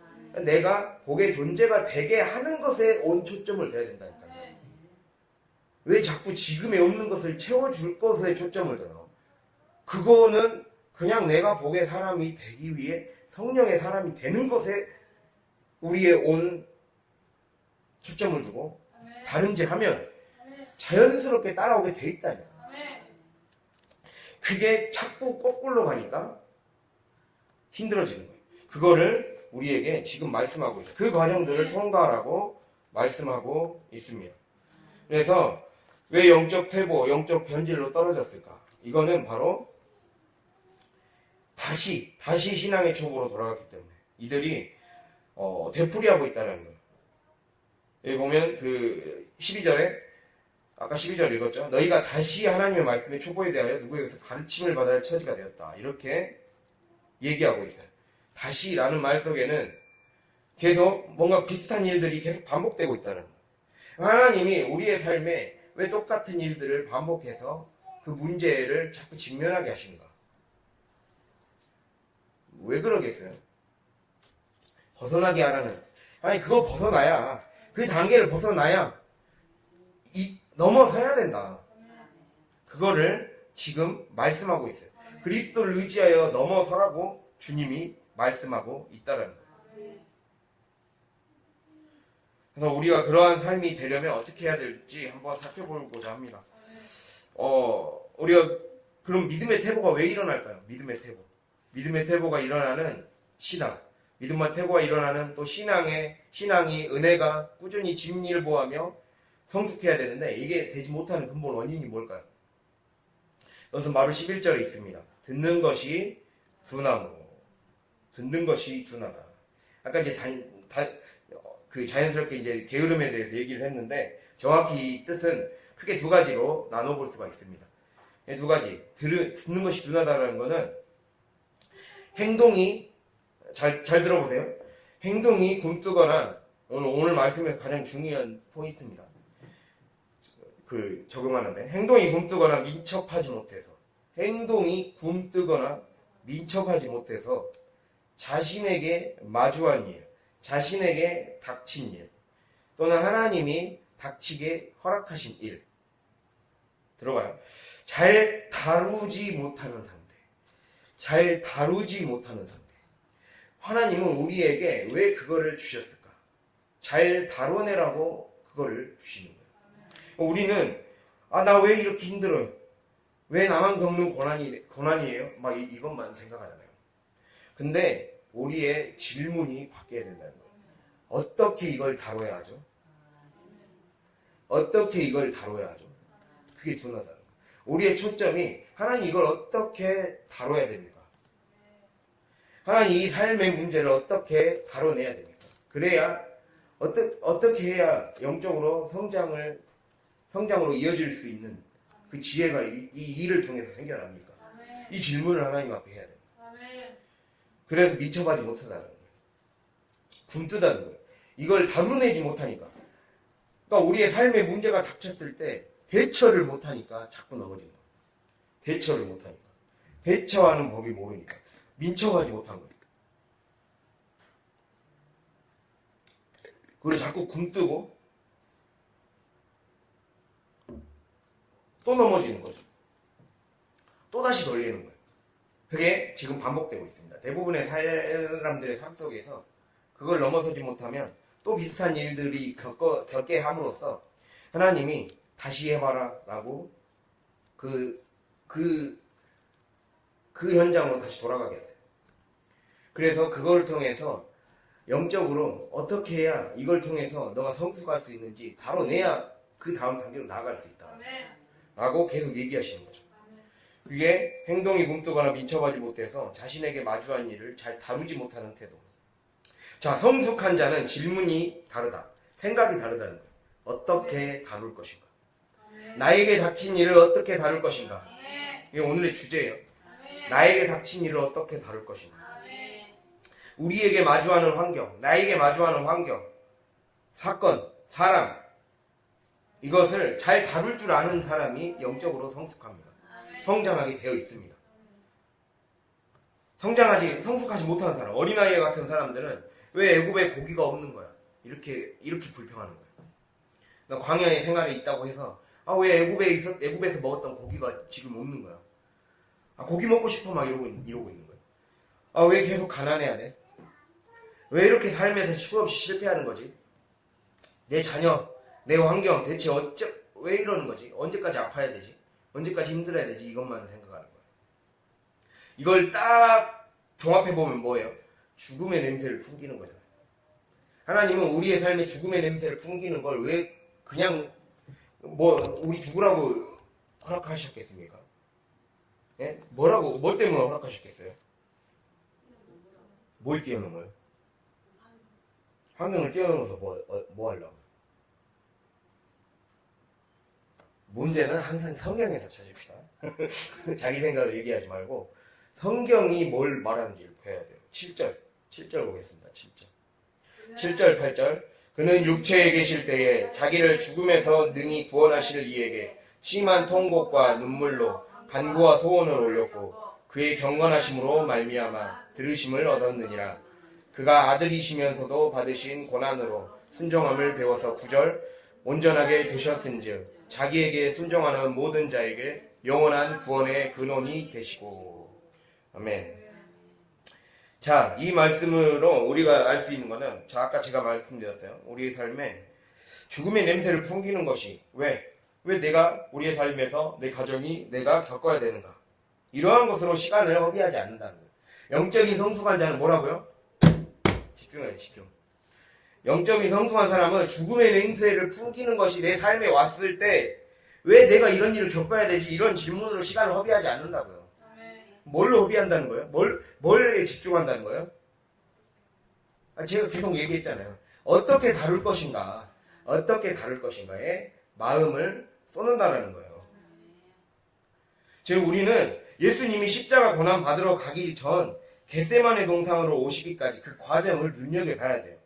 내가 복의 존재가 되게 하는 것에 온 초점을 둬야 된다니까요. 왜 자꾸 지금에 없는 것을 채워줄 것에 초점을 둬요? 그거는 그냥 내가 복의 사람이 되기 위해 성령의 사람이 되는 것에 우리의 온 초점을 두고 다른 짓 하면 자연스럽게 따라오게 돼 있다니까. 그게 자꾸 거꾸로 가니까 힘들어지는 거예요. 그거를 우리에게 지금 말씀하고 있어요. 그 과정들을 통과하라고 말씀하고 있습니다. 그래서 왜 영적 퇴보, 영적 변질로 떨어졌을까? 이거는 바로 다시 신앙의 초보로 돌아갔기 때문에 이들이 되풀이하고 있다는 거예요. 여기 보면 그 12절에 아까 12절 읽었죠. 너희가 다시 하나님의 말씀에 초보에 대하여 누구에게서 가르침을 받아야 할 처지가 되었다. 이렇게 얘기하고 있어요. 다시라는 말 속에는 계속 뭔가 비슷한 일들이 계속 반복되고 있다는 거예요. 하나님이 우리의 삶에 왜 똑같은 일들을 반복해서 그 문제를 자꾸 직면하게 하시는가? 왜 그러겠어요? 벗어나게 하라는. 아니 그거 벗어나야 그 단계를 벗어나야 넘어서야 된다. 그거를 지금 말씀하고 있어요. 그리스도를 의지하여 넘어서라고 주님이 말씀하고 있다는 거예요. 그래서 우리가 그러한 삶이 되려면 어떻게 해야 될지 한번 살펴보고자 합니다. 우리가 그럼 믿음의 퇴보가 왜 일어날까요? 믿음의 퇴보. 믿음의 퇴보가 일어나는 신앙. 믿음의 퇴보가 일어나는 또 신앙이 은혜가 꾸준히 진일보하며 성숙해야 되는데 이게 되지 못하는 근본 원인이 뭘까요? 여기서 바로 11절에 있습니다. 듣는 것이 둔함으로. 듣는 것이 둔하다. 아까 이제 자연스럽게 이제 게으름에 대해서 얘기를 했는데 정확히 이 뜻은 크게 두 가지로 나눠볼 수가 있습니다. 두 가지. 듣는 것이 둔하다라는 거는 행동이 잘 들어보세요. 행동이 굼뜨거나 오늘 말씀에서 가장 중요한 포인트입니다. 적용하는데 행동이 굼뜨거나 민첩하지 못해서 자신에게 마주한 일, 자신에게 닥친 일, 또는 하나님이 닥치게 허락하신 일. 들어봐요. 잘 다루지 못하는 상대. 하나님은 우리에게 왜 그거를 주셨을까? 잘 다뤄내라고 그거를 주시는 거예요. 우리는 나 왜 이렇게 힘들어요? 왜 나만 겪는 고난이에요? 막 이것만 생각하잖아요. 근데 우리의 질문이 바뀌어야 된다는 거예요. 어떻게 이걸 다뤄야 하죠? 그게 둔하다는 거예요. 우리의 초점이 하나님 이걸 어떻게 다뤄야 됩니까? 하나님 이 삶의 문제를 어떻게 다뤄내야 됩니까? 그래야 어떻게 해야 영적으로 성장으로 이어질 수 있는 그 지혜가 이 일을 통해서 생겨납니까? 이 질문을 하나님 앞에 해야 됩니다. 그래서 미쳐가지 못하다는 거예요. 굼뜨다는 거예요. 이걸 다루내지 못하니까. 그러니까 우리의 삶에 문제가 닥쳤을 때 대처를 못하니까 자꾸 넘어지는 거예요. 대처를 못하니까. 대처하는 법이 모르니까. 민첩하지 못한 거예요. 그리고 자꾸 굼뜨고 또 넘어지는 거죠. 또다시 돌리는 거예요. 그게 지금 반복되고 있습니다. 대부분의 사람들의 삶 속에서 그걸 넘어서지 못하면 또 비슷한 일들이 겪게 함으로써 하나님이 다시 해봐라 라고 그 현장으로 다시 돌아가게 하세요. 그래서 그걸 통해서 영적으로 어떻게 해야 이걸 통해서 너가 성숙할 수 있는지 다뤄내야 그 다음 단계로 나아갈 수 있다 라고 계속 얘기하시는 거죠. 그게 행동이 굼뜨거나 민첩하지 못해서 자신에게 마주한 일을 잘 다루지 못하는 태도. 자, 성숙한 자는 질문이 다르다. 생각이 다르다는 거예요. 어떻게 다룰 것인가. 나에게 닥친 일을 어떻게 다룰 것인가. 이게 오늘의 주제예요. 나에게 닥친 일을 어떻게 다룰 것인가. 우리에게 마주하는 환경, 나에게 마주하는 환경, 사건, 사람, 이것을 잘 다룰 줄 아는 사람이 영적으로 성숙합니다. 성장하게 되어 있습니다. 성숙하지 못하는 사람, 어린아이 같은 사람들은 왜 애굽에 고기가 없는 거야? 이렇게 불평하는 거예요. 그러니까 광야에 생활에 있다고 해서 왜 애굽에서 먹었던 고기가 지금 없는 거야? 고기 먹고 싶어 막 이러고 있는 거예요. 왜 계속 가난해야 돼? 왜 이렇게 삶에서 수없이 실패하는 거지? 내 자녀, 내 환경 대체 왜 이러는 거지? 언제까지 아파야 되지? 언제까지 힘들어야 되지? 이것만 생각하는 거예요. 이걸 딱 종합해보면 뭐예요? 죽음의 냄새를 풍기는 거잖아요. 하나님은 우리의 삶에 죽음의 냄새를 풍기는 걸 왜 그냥 우리 죽으라고 허락하셨겠습니까? 예? 뭘 때문에 허락하셨겠어요? 뭘 뛰어넘어요? 환경을 뛰어넘어서 뭐 하려고? 문제는 항상 성경에서 찾읍시다. 자기 생각을 얘기하지 말고 성경이 뭘 말하는지를 봐야 돼요. 7절 보겠습니다. 7절 8절 그는 육체에 계실 때에 자기를 죽음에서 능히 구원하실 이에게 심한 통곡과 눈물로 간구와 소원을 올렸고 그의 경건하심으로 말미암아 들으심을 얻었느니라. 그가 아들이시면서도 받으신 고난으로 순종함을 배워서 9절 온전하게 되셨은즉 자기에게 순종하는 모든 자에게 영원한 구원의 근원이 되시고. 아멘. 자, 이 말씀으로 우리가 알 수 있는 것은 아까 제가 말씀드렸어요. 우리의 삶에 죽음의 냄새를 풍기는 것이 왜 우리의 삶에서 내 가정이 내가 겪어야 되는가. 이러한 것으로 시간을 허비하지 않는다는 거예요. 영적인 성숙한 자는 뭐라고요? 집중해요, 집중. 영적인 성숙한 사람은 죽음의 냄새를 풍기는 것이 내 삶에 왔을 때 왜 내가 이런 일을 겪어야 되지? 이런 질문으로 시간을 허비하지 않는다고요. 뭘로 허비한다는 거예요? 뭘에 집중한다는 거예요? 제가 계속 얘기했잖아요. 어떻게 다룰 것인가, 어떻게 다룰 것인가에 마음을 쏟는다는 거예요. 즉 우리는 예수님이 십자가 고난 받으러 가기 전 겟세마네 동상으로 오시기까지 그 과정을 눈여겨봐야 돼요.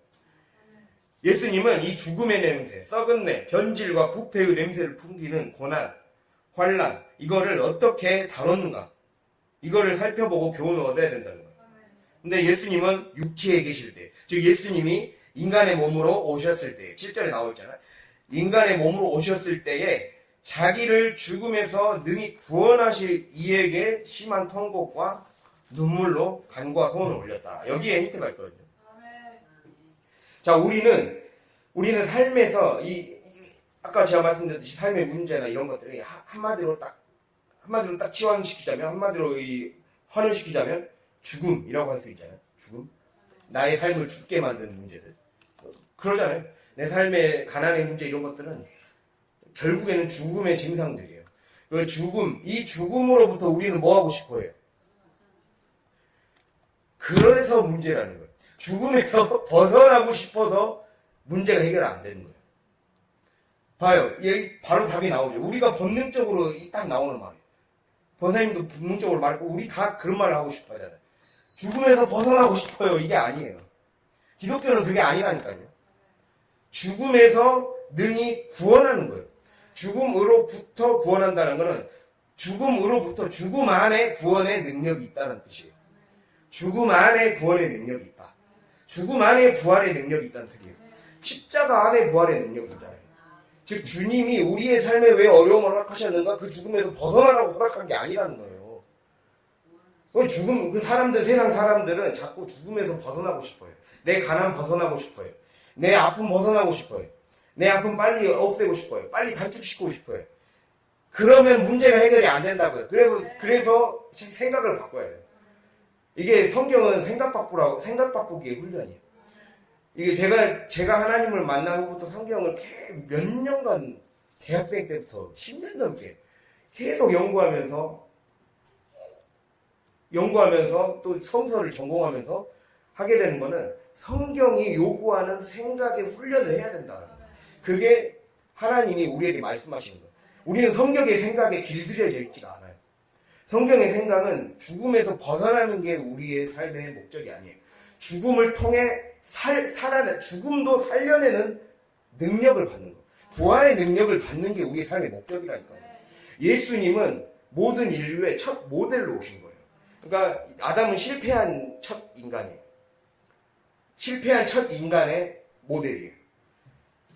예수님은 이 죽음의 냄새, 썩은 내, 변질과 부패의 냄새를 풍기는 고난, 환난, 이거를 어떻게 다뤘는가, 이거를 살펴보고 교훈을 얻어야 된다는 거예요. 근데 예수님은 육체에 계실 때, 즉 예수님이 인간의 몸으로 오셨을 때, 7절에 나오잖아요. 인간의 몸으로 오셨을 때에 자기를 죽음에서 능히 구원하실 이에게 심한 통곡과 눈물로 간과 소원을 올렸다. 여기에 힌트가 있거든요. 자, 우리는 삶에서 아까 제가 말씀드렸듯이 삶의 문제나 이런 것들이 한마디로 딱 치환시키자면, 한마디로 환원시키자면 죽음이라고 할 수 있잖아요. 죽음. 나의 삶을 죽게 만드는 문제들. 그러잖아요. 내 삶의 가난의 문제 이런 것들은 결국에는 죽음의 증상들이에요. 이 죽음으로부터 우리는 뭐 하고 싶어 해요? 그래서 문제라는 거예요. 죽음에서 벗어나고 싶어서 문제가 해결 안 되는 거예요. 봐요. 여기 바로 답이 나오죠. 우리가 본능적으로 딱 나오는 말이에요. 권사님도 본능적으로 말했고, 우리 다 그런 말을 하고 싶어 하잖아요. 죽음에서 벗어나고 싶어요. 이게 아니에요. 기독교는 그게 아니라니까요. 죽음에서 능히 구원하는 거예요. 죽음으로부터 구원한다는 것은 죽음으로부터 죽음 안에 구원의 능력이 있다는 뜻이에요. 죽음 안에 구원의 능력이 있다. 죽음 안에 부활의 능력이 있다는 뜻이에요. 십자가 안에 부활의 능력이 있잖아요. 즉 주님이 우리의 삶에 왜 어려움을 허락하셨는가? 그 죽음에서 벗어나라고 허락한 게 아니라는 거예요. 세상 사람들은 자꾸 죽음에서 벗어나고 싶어요. 내 가난 벗어나고 싶어요. 내 아픔 벗어나고 싶어요. 내 아픔 빨리 없애고 싶어요. 빨리 단축시키고 싶어요. 그러면 문제가 해결이 안 된다고요. 그래서 생각을 바꿔야 돼요. 이게 성경은 생각 바꾸기의 훈련이에요. 이게 제가 하나님을 만난 후부터 성경을 몇 년간 대학생 때부터 10년 넘게 계속 연구하면서 또 성서를 전공하면서 하게 되는 거는 성경이 요구하는 생각의 훈련을 해야 된다는 거예요. 그게 하나님이 우리에게 말씀하시는 거예요. 우리는 성경의 생각에 길들여져 있지가 않아요. 성경의 생각은 죽음에서 벗어나는 게 우리의 삶의 목적이 아니에요. 죽음을 통해 죽음도 살려내는 능력을 받는 거. 부활의 능력을 받는 게 우리의 삶의 목적이라니까요. 예수님은 모든 인류의 첫 모델로 오신 거예요. 그러니까 아담은 실패한 첫 인간이에요. 실패한 첫 인간의 모델이에요.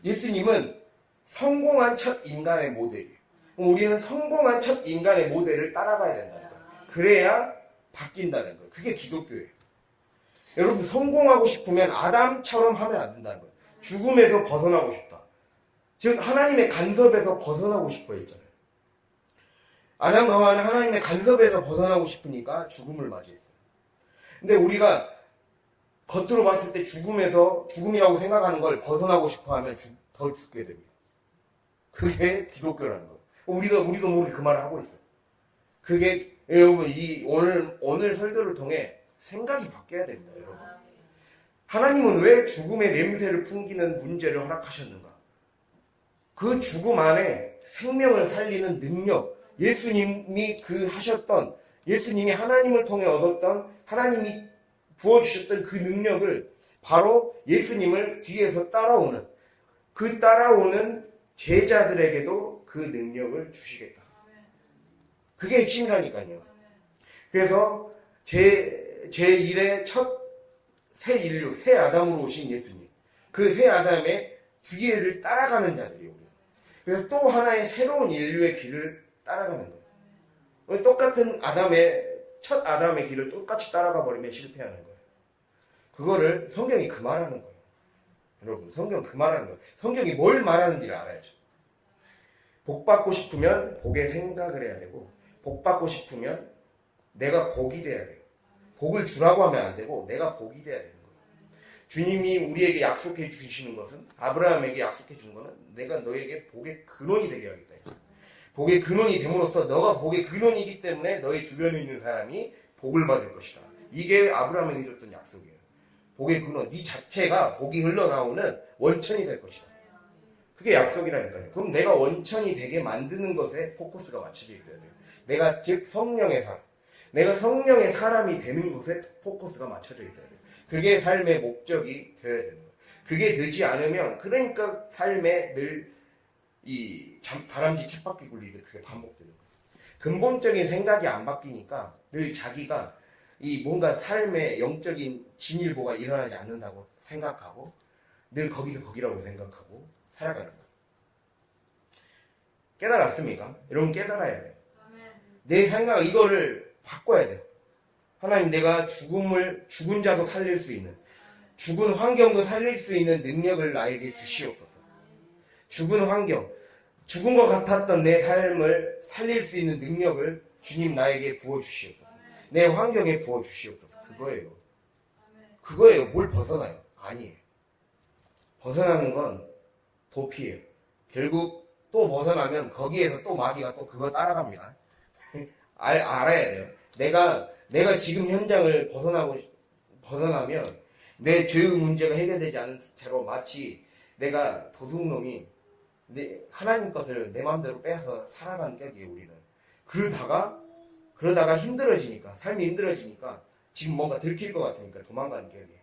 예수님은 성공한 첫 인간의 모델이에요. 우리는 성공한 첫 인간의 모델을 따라가야 된다는 거예요. 그래야 바뀐다는 거예요. 그게 기독교예요. 여러분 성공하고 싶으면 아담처럼 하면 안 된다는 거예요. 죽음에서 벗어나고 싶다. 즉 하나님의 간섭에서 벗어나고 싶어 했잖아요. 아담과 하와는 하나님의 간섭에서 벗어나고 싶으니까 죽음을 맞이했어요. 근데 우리가 겉으로 봤을 때 죽음이라고 생각하는 걸 벗어나고 싶어 하면 더 죽게 됩니다. 그게 기독교라는 거예요. 우리도 모르게 그 말을 하고 있어요. 그게 여러분 오늘 설교를 통해 생각이 바뀌어야 됩니다, 여러분. 하나님은 왜 죽음의 냄새를 풍기는 문제를 허락하셨는가? 그 죽음 안에 생명을 살리는 능력, 예수님이 예수님이 하나님을 통해 얻었던, 하나님이 부어주셨던 그 능력을 바로 예수님을 뒤에서 따라오는 제자들에게도 그 능력을 주시겠다. 그게 핵심이라니까요. 그래서 제1의 새 인류, 새 아담으로 오신 예수님. 그 새 아담의 뒤를 따라가는 자들이에요. 그래서 또 하나의 새로운 인류의 길을 따라가는 거예요. 똑같은 첫 아담의 길을 똑같이 따라가 버리면 실패하는 거예요. 그거를 성경이 그 말하는 거예요. 여러분, 성경 그 말하는 거예요. 성경이 뭘 말하는지를 알아야죠. 복 받고 싶으면 복의 생각을 해야 되고, 복 받고 싶으면 내가 복이 돼야 돼요. 복을 주라고 하면 안 되고 내가 복이 돼야 되는 거예요. 주님이 우리에게 약속해 주시는 것은, 아브라함에게 약속해 준 것은 내가 너에게 복의 근원이 되게 하겠다 했어요. 복의 근원이 됨으로써 너가 복의 근원이기 때문에 너의 주변에 있는 사람이 복을 받을 것이다. 이게 아브라함에게 줬던 약속이에요. 복의 근원, 네 자체가 복이 흘러나오는 원천이 될 것이다. 그게 약속이라니까요. 그럼 내가 원천이 되게 만드는 것에 포커스가 맞춰져 있어야 돼요. 내가 즉 성령의 사람, 내가 성령의 사람이 되는 것에 포커스가 맞춰져 있어야 돼요. 그게 삶의 목적이 되어야 되는 거예요. 그게 되지 않으면, 그러니까 삶에 늘 이 다람쥐 쳇바퀴 굴리듯 그게 반복되는 거예요. 근본적인 생각이 안 바뀌니까 늘 자기가 이 뭔가 삶의 영적인 진일보가 일어나지 않는다고 생각하고 늘 거기서 거기라고 생각하고 살아가는 거예요. 깨달았습니까? 여러분 깨달아야 돼요. 내 생각 이거를 바꿔야 돼요. 하나님, 내가 죽은 자도 살릴 수 있는, 죽은 환경도 살릴 수 있는 능력을 나에게 주시옵소서. 죽은 환경, 죽은 것 같았던 내 삶을 살릴 수 있는 능력을 주님 나에게 부어주시옵소서. 내 환경에 부어주시옵소서. 그거예요. 그거예요. 뭘 벗어나요? 아니에요. 벗어나는 건 도피예요. 결국 또 벗어나면 거기에서 또 마귀가 또 그거 따라갑니다. 알아야 돼요. 내가 지금 현장을 벗어나면 내 죄의 문제가 해결되지 않은 채로 마치 내가 도둑놈이 하나님 것을 내 마음대로 빼서 살아가는 격이에요, 우리는. 그러다가 힘들어지니까, 삶이 힘들어지니까, 지금 뭔가 들킬 것 같으니까 도망가는 격이에요.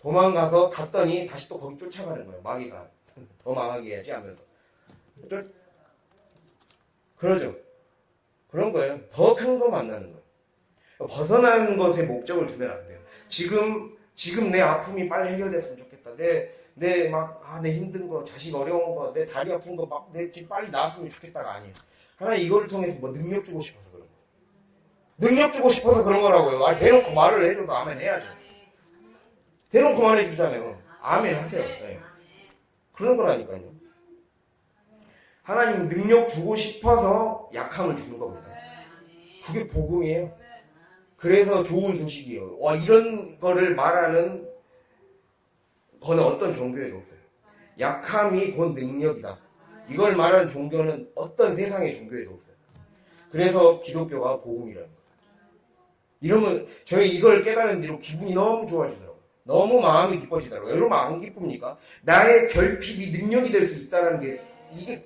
도망가서 갔더니 다시 또 거기 쫓아가는 거예요, 마귀가. 더 망하게 해야지 하면서. 그러죠. 그런 거예요. 더 큰 거 만나는 거예요. 벗어나는 것에 목적을 두면 안 돼요. 지금 내 아픔이 빨리 해결됐으면 좋겠다. 내 힘든 거, 자식 어려운 거, 내 다리 아픈 거, 내 빨리 나았으면 좋겠다가 아니에요. 하나님 이걸 통해서 뭐 능력 주고 싶어서 그런 거예요. 능력 주고 싶어서 그런 거라고요. 대놓고 말을 해줘도 아멘 해야죠. 대놓고 말해주잖아요. 아멘 하세요. 네. 그런 거라니까요. 하나님 능력 주고 싶어서 약함을 주는 겁니다. 그게 복음이에요. 그래서 좋은 소식이에요. 이런 거를 말하는 거는 어떤 종교에도 없어요. 약함이 곧 능력이다. 이걸 말하는 종교는 어떤 세상의 종교에도 없어요. 그래서 기독교가 복음이라는 거예요. 이러면 저희 이걸 깨달은 뒤로 기분이 너무 좋아지더라고요. 너무 마음이 기뻐지더라고요. 여러분 안 기쁩니까? 나의 결핍이 능력이 될 수 있다는 게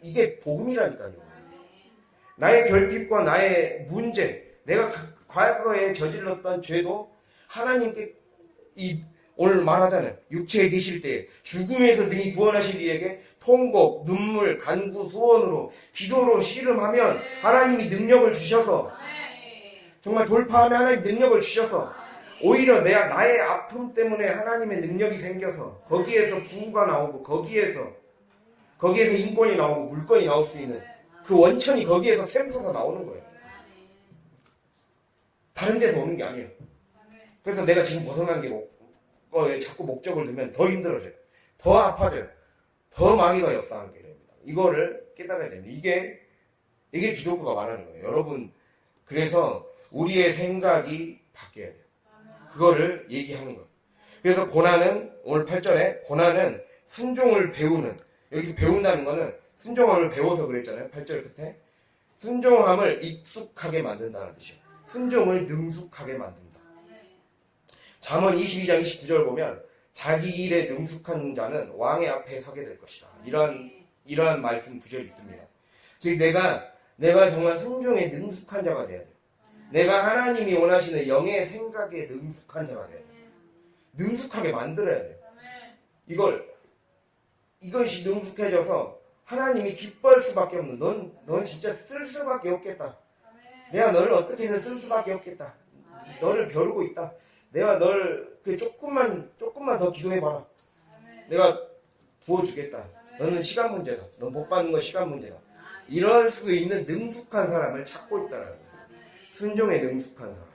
이게 복음이라니까요. 나의 결핍과 나의 문제, 내가 과거에 저질렀던 죄도 하나님께 오늘 말하잖아요. 육체에 계실 때 죽음에서 능히 구원하실 이에게 통곡, 눈물, 간구, 소원으로 기도로 씨름하면 하나님이 능력을 주셔서 정말 돌파하면 하나님 능력을 주셔서 오히려 나의 아픔 때문에 하나님의 능력이 생겨서 거기에서 부흥가 나오고 거기에서 인권이 나오고 물건이 나올 수 있는 그 원천이 거기에서 샘솟아 나오는 거예요. 다른 데서 오는 게 아니에요. 그래서 내가 지금 벗어난 게 거에 자꾸 목적을 두면 더 힘들어져요. 더 아파져요. 더 마귀가 역사하게 됩니다. 이거를 깨달아야 됩니다. 이게 기독교가 말하는 거예요. 여러분, 그래서 우리의 생각이 바뀌어야 돼요. 그거를 얘기하는 거예요. 그래서 고난은, 오늘 8절에 고난은 순종을 배우는, 여기서 배운다는 거는 순종함을 배워서 그랬잖아요. 8절 끝에. 순종함을 익숙하게 만든다는 뜻이에요. 순종을 능숙하게 만든다. 잠언 22장 29절 보면 자기 일에 능숙한 자는 왕의 앞에 서게 될 것이다. 이러한 말씀 구절이 있습니다. 즉 내가 정말 순종에 능숙한 자가 돼야 돼요. 내가 하나님이 원하시는 영의 생각에 능숙한 자가 돼야 돼요. 능숙하게 만들어야 돼요. 이것이 능숙해져서 하나님이 기뻐할 수밖에 없는 넌 진짜 쓸 수밖에 없겠다. 내가 너를 어떻게든 쓸 수밖에 없겠다. 너를 벼르고 있다. 내가 널 조금만 더 기도해봐라. 내가 부어주겠다. 너는 시간 문제다. 너 못 받는 건 시간 문제다. 이럴 수 있는 능숙한 사람을 찾고 있다는 거예요. 순종에 능숙한 사람,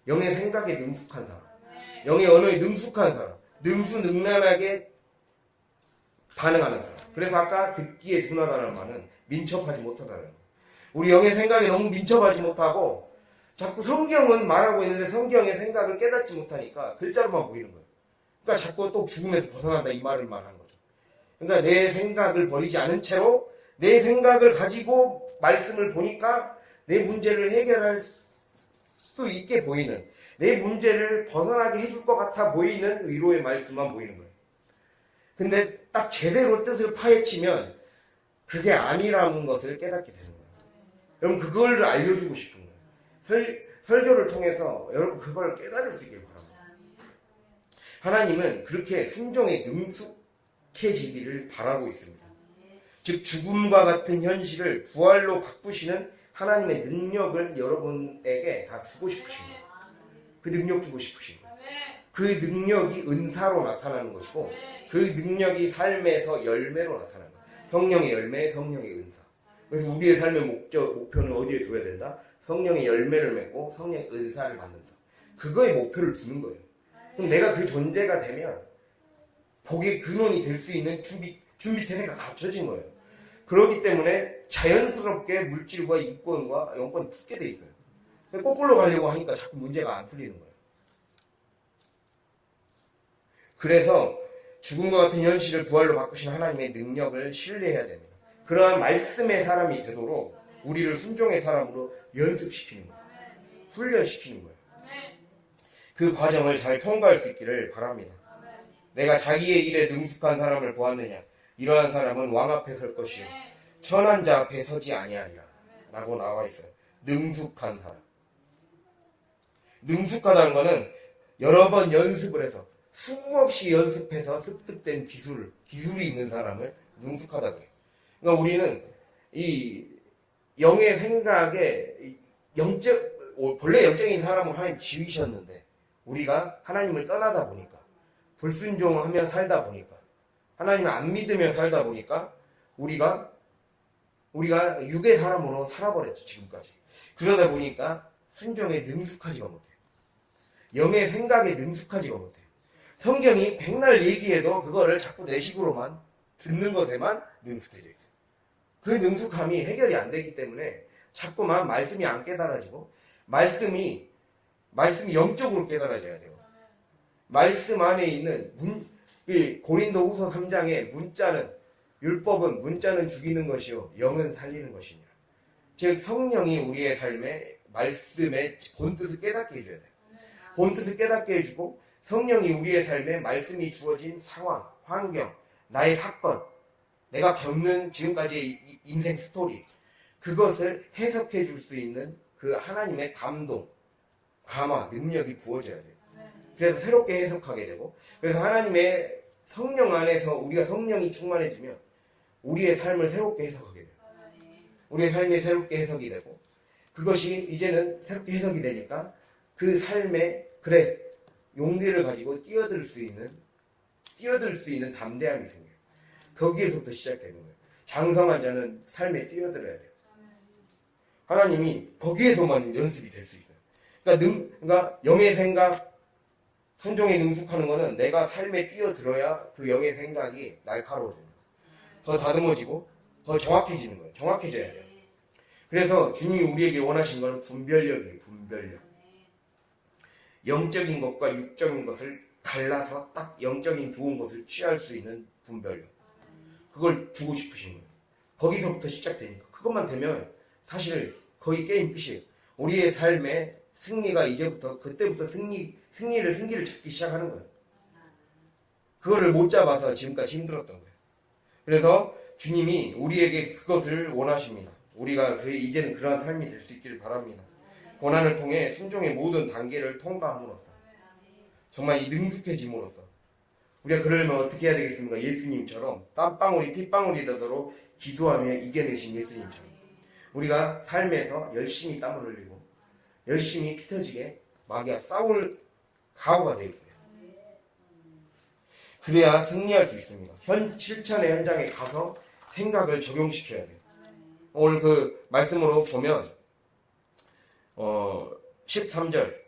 영의 생각에 능숙한 사람, 영의 언어에 능숙한 사람, 능수능란하게 반응하는 사람. 그래서 아까 듣기에 둔하다는 말은 민첩하지 못하다는 거예요. 우리 영의 생각에 너무 민첩하지 못하고 자꾸 성경은 말하고 있는데 성경의 생각을 깨닫지 못하니까 글자로만 보이는 거예요. 그러니까 자꾸 또 죽음에서 벗어난다 이 말을 말하는 거죠. 그러니까 내 생각을 버리지 않은 채로 내 생각을 가지고 말씀을 보니까 내 문제를 해결할 수 있게 보이는, 내 문제를 벗어나게 해줄 것 같아 보이는 위로의 말씀만 보이는 거예요. 근데 딱 제대로 뜻을 파헤치면 그게 아니라는 것을 깨닫게 되는 거예요. 여러분 그걸 알려주고 싶은 거예요. 설교를 통해서 여러분 그걸 깨달을 수 있길 바랍니다. 하나님은 그렇게 순종에 능숙해지기를 바라고 있습니다. 즉 죽음과 같은 현실을 부활로 바꾸시는 하나님의 능력을 여러분에게 다 주고 싶으신 거예요. 그 능력 주고 싶으신 거예요. 그 능력이 은사로 나타나는 것이고 그 능력이 삶에서 열매로 나타나는 거예요. 성령의 열매, 성령의 은사. 그래서 우리의 삶의 목표는 어디에 둬야 된다? 성령의 열매를 맺고 성령의 은사를 받는다. 그거에 목표를 두는 거예요. 그럼 내가 그 존재가 되면 복의 근원이 될 수 있는 준비 태세가 갖춰진 거예요. 그렇기 때문에 자연스럽게 물질과 이권과 영권이 붙게 돼 있어요. 거꾸로 가려고 하니까 자꾸 문제가 안 풀리는 거예요. 그래서 죽음과 같은 현실을 부활로 바꾸신 하나님의 능력을 신뢰해야 됩니다. 그러한 말씀의 사람이 되도록 우리를 순종의 사람으로 연습시키는 거예요. 훈련시키는 거예요. 그 과정을 잘 통과할 수 있기를 바랍니다. 내가 자기의 일에 능숙한 사람을 보았느냐? 이러한 사람은 왕 앞에 설 것이요 천한 자 앞에 서지 아니하리라 라고 나와 있어요. 능숙한 사람. 능숙하다는 것은 여러 번 연습을 해서 수없이 연습해서 습득된 기술이 있는 사람을 능숙하다고 해요. 그러니까 우리는 이 영의 생각에 본래 영적인 사람을 하나님 지으셨는데 우리가 하나님을 떠나다 보니까 불순종하며 살다 보니까 하나님을 안 믿으며 살다 보니까 우리가 육의 사람으로 살아버렸죠. 지금까지. 그러다 보니까 순종에 능숙하지가 못해요. 영의 생각에 능숙하지가 못해요. 성경이 백날 얘기해도 그거를 자꾸 내 식으로만 듣는 것에만 능숙해져 있어요. 그 능숙함이 해결이 안 되기 때문에 자꾸만 말씀이 안 깨달아지고 말씀이 영적으로 깨달아져야 돼요. 말씀 안에 있는 고린도후서 3장의 율법은 문자는 죽이는 것이요 영은 살리는 것이니라. 즉 성령이 우리의 삶에 말씀의 본뜻을 깨닫게 해줘야 돼요. 본뜻을 깨닫게 해주고 성령이 우리의 삶에 말씀이 주어진 상황, 환경, 나의 사건, 내가 겪는 지금까지의 인생 스토리, 그것을 해석해 줄 수 있는 그 하나님의 감동, 감화, 능력이 부어져야 돼요. 그래서 새롭게 해석하게 되고, 그래서 하나님의 성령 안에서 우리가 성령이 충만해지면 우리의 삶을 새롭게 해석하게 돼요. 우리의 삶이 새롭게 해석이 되고, 그것이 이제는 새롭게 해석이 되니까 그 삶에 용기를 가지고 뛰어들 수 있는 담대함이 생겨요. 거기에서부터 시작되는 거예요. 장성한 자는 삶에 뛰어들어야 돼요. 하나님이 거기에서만 연습이 될 수 있어요. 그러니까 영의 생각, 순종에 능숙하는 거는 내가 삶에 뛰어들어야 그 영의 생각이 날카로워지는 거예요. 더 다듬어지고 더 정확해지는 거예요. 정확해져야 돼요. 그래서 주님이 우리에게 원하신 거는 분별력이에요. 분별력. 영적인 것과 육적인 것을 갈라서 딱 영적인 좋은 것을 취할 수 있는 분별력. 그걸 주고 싶으신 거예요. 거기서부터 시작되니까. 그것만 되면 사실 거의 게임 끝이에요. 우리의 삶의 승리가 그때부터 승기를 찾기 시작하는 거예요. 그거를 못 잡아서 지금까지 힘들었던 거예요. 그래서 주님이 우리에게 그것을 원하십니다. 우리가 이제는 그러한 삶이 될 수 있기를 바랍니다. 고난을 통해 순종의 모든 단계를 통과함으로써 정말 이 능숙해짐으로써 우리가 그러려면 어떻게 해야 되겠습니까? 예수님처럼 땀방울이 핏방울이 되도록 기도하며 이겨내신 예수님처럼 우리가 삶에서 열심히 땀을 흘리고 열심히 피 터지게 마귀와 싸울 각오가 되어 있어요. 그래야 승리할 수 있습니다. 실천의 현장에 가서 생각을 적용시켜야 돼요. 오늘 그 말씀으로 보면 13절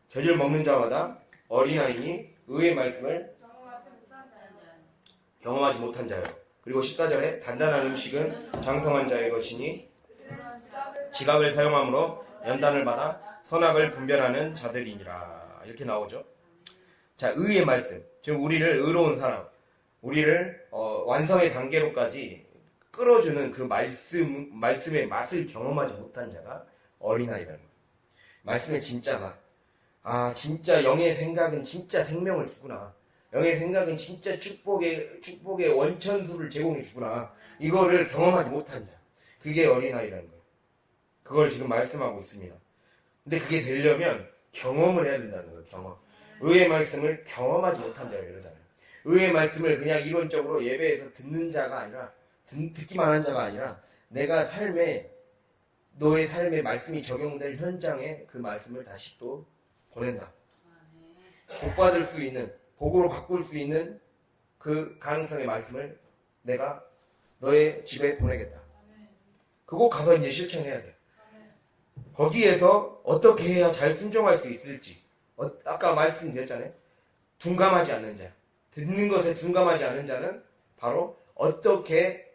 젖을 먹는 자마다 어린아이니 의의 말씀을 경험하지 못한 자요. 그리고 14절에 단단한 음식은 장성한 자의 것이니 지각을 사용함으로 연단을 받아 선악을 분별하는 자들이니라. 이렇게 나오죠. 자, 의의 말씀. 즉, 우리를 의로운 사람, 우리를 완성의 단계로까지 끌어주는 그 말씀의 맛을 경험하지 못한 자가 어린아이라는 거예요. 말씀의 진짜 맛. 아, 진짜 영의 생각은 진짜 생명을 주구나. 영의 생각은 진짜 축복의 원천수를 제공해 주구나. 이거를 경험하지 못한 자. 그게 어린아이라는 거예요. 그걸 지금 말씀하고 있습니다. 근데 그게 되려면 경험을 해야 된다는 거예요. 경험. 의의 말씀을 경험하지 못한 자가 이러잖아요. 의의 말씀을 그냥 이론적으로 예배에서 듣는 자가 아니라 듣기만 하는 자가 아니라 내가 너의 삶에 말씀이 적용될 현장에 그 말씀을 다시 또 보낸다. 복받을 수 있는, 복으로 바꿀 수 있는 그 가능성의 말씀을 내가 너의 집에 보내겠다. 그거 가서 이제 실천해야 돼. 거기에서 어떻게 해야 잘 순종할 수 있을지. 아까 말씀드렸잖아요. 둔감하지 않는 자. 듣는 것에 둔감하지 않는 자는 바로 어떻게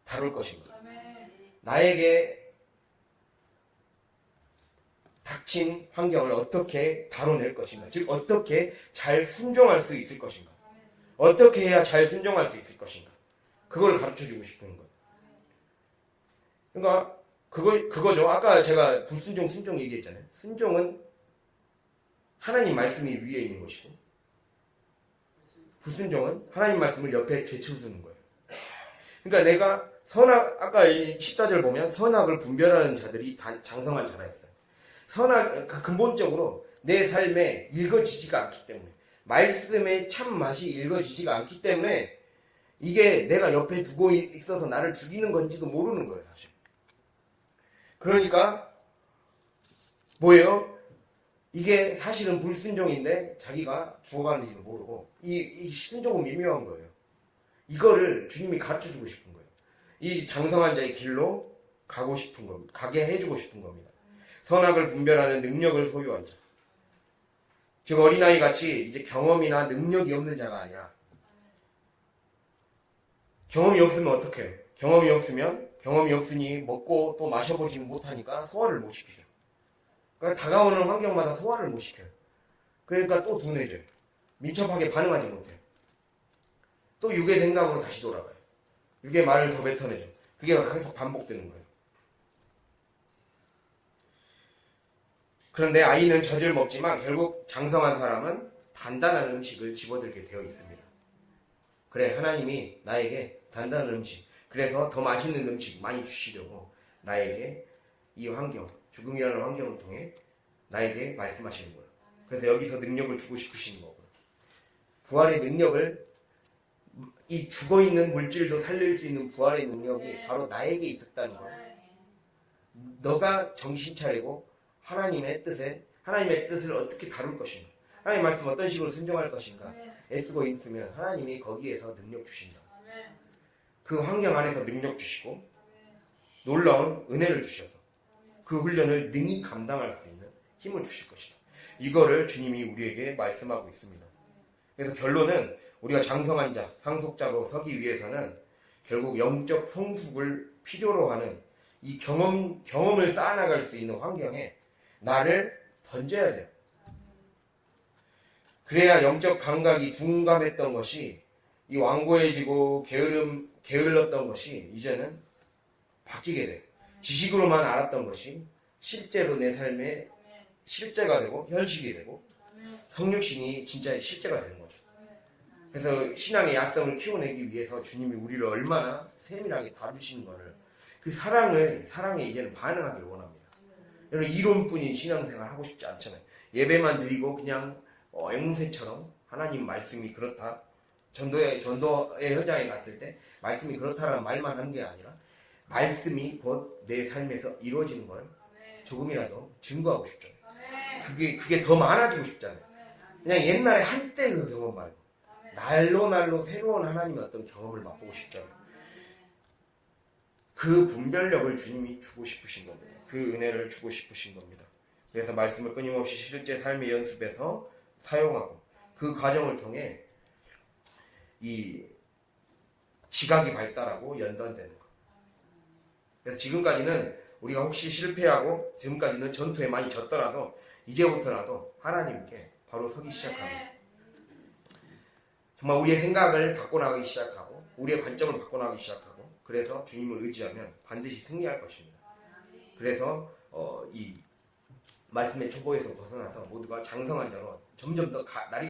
다룰 것인가. 나에게 닥친 환경을 어떻게 다뤄낼 것인가. 즉 어떻게 잘 순종할 수 있을 것인가. 어떻게 해야 잘 순종할 수 있을 것인가. 그걸 가르쳐주고 싶은 것. 그러니까 그거죠. 아까 제가 불순종, 순종 얘기했잖아요. 순종은 하나님 말씀이 위에 있는 것이고 불순종은 하나님 말씀을 옆에 제쳐두는 거예요. 그러니까 내가 아까 이 14절 보면 선악을 분별하는 자들이 장성한 자라 했어요. 근본적으로 내 삶에 읽어지지가 않기 때문에 말씀의 참 맛이 읽어지지가 않기 때문에 이게 내가 옆에 두고 있어서 나를 죽이는 건지도 모르는 거예요, 사실. 그러니까 뭐예요? 이게 사실은 불순종인데 자기가 죽어가는지도 모르고 이 순종은 미묘한 거예요. 이거를 주님이 가르쳐주고 싶은 거예요. 이 장성한 자의 길로 가고 싶은 겁니다. 가게 해주고 싶은 겁니다. 선악을 분별하는 능력을 소유한 자. 즉 어린아이 같이 이제 경험이나 능력이 없는 자가 아니라 경험이 없으면 어떻게 해요? 경험이 없으니 먹고 또 마셔보지 못하니까 소화를 못 시키죠. 그러니까 다가오는 환경마다 소화를 못 시켜요. 그러니까 또 둔해져요. 민첩하게 반응하지 못해요. 또 육의 생각으로 다시 돌아가요. 육의 말을 더 뱉어내죠. 그게 계속 반복되는 거예요. 그런데 아이는 젖을 먹지만 결국 장성한 사람은 단단한 음식을 집어들게 되어 있습니다. 그래, 하나님이 나에게 단단한 음식, 그래서 더 맛있는 음식 많이 주시려고 나에게 이 환경, 죽음이라는 환경을 통해 나에게 말씀하시는 거예요. 그래서 여기서 능력을 주고 싶으신 거고요. 부활의 능력을, 이 죽어있는 물질도 살릴 수 있는 부활의 능력이 바로 나에게 있었다는 거예요. 너가 정신 차리고 하나님의 뜻을 어떻게 다룰 것인가, 하나님 말씀 어떤 식으로 순종할 것인가 애쓰고 있으면 하나님이 거기에서 능력 주신다. 그 환경 안에서 능력 주시고 놀라운 은혜를 주셔서 그 훈련을 능히 감당할 수 있는 힘을 주실 것이다. 이거를 주님이 우리에게 말씀하고 있습니다. 그래서 결론은 우리가 장성한 자, 상속자로 서기 위해서는 결국 영적 성숙을 필요로 하는 이 경험을 쌓아나갈 수 있는 환경에 나를 던져야 돼요. 그래야 영적 감각이 둔감했던 것이, 이 완고해지고 게을렀던 것이 이제는 바뀌게 돼요. 지식으로만 알았던 것이 실제로 내 삶에 실제가 되고 현실이 되고 성육신이 진짜 실제가 되는 거죠. 그래서 신앙의 야성을 키워내기 위해서 주님이 우리를 얼마나 세밀하게 다루시는 것을, 그 사랑에 이제는 반응하기를 원합니다. 여러분, 이론뿐인 신앙생활 하고 싶지 않잖아요. 예배만 드리고 그냥 앵무새처럼 하나님 말씀이 그렇다, 전도의 현장에 갔을 때 말씀이 그렇다라는 말만 한 게 아니라 말씀이 곧 내 삶에서 이루어지는 걸 조금이라도 증거하고 싶잖아요. 그게 더 많아지고 싶잖아요. 그냥 옛날에 한때 그 경험 말고 날로 새로운 하나님의 어떤 경험을 맛보고 싶잖아요. 그 분별력을 주님이 주고 싶으신 겁니다. 그 은혜를 주고 싶으신 겁니다. 그래서 말씀을 끊임없이 실제 삶의 연습에서 사용하고 그 과정을 통해 이 지각이 발달하고 연단되는 것. 그래서 지금까지는 우리가 혹시 실패하고 지금까지는 전투에 많이 졌더라도 이제부터라도 하나님께 바로 서기 시작하고 정말 우리의 생각을 바꿔나가기 시작하고 우리의 관점을 바꿔나가기 시작하고 그래서 주님을 의지하면 반드시 승리할 것입니다. 그래서 이 말씀의 초보에서 벗어나서 모두가 장성한 자로 점점 더 날이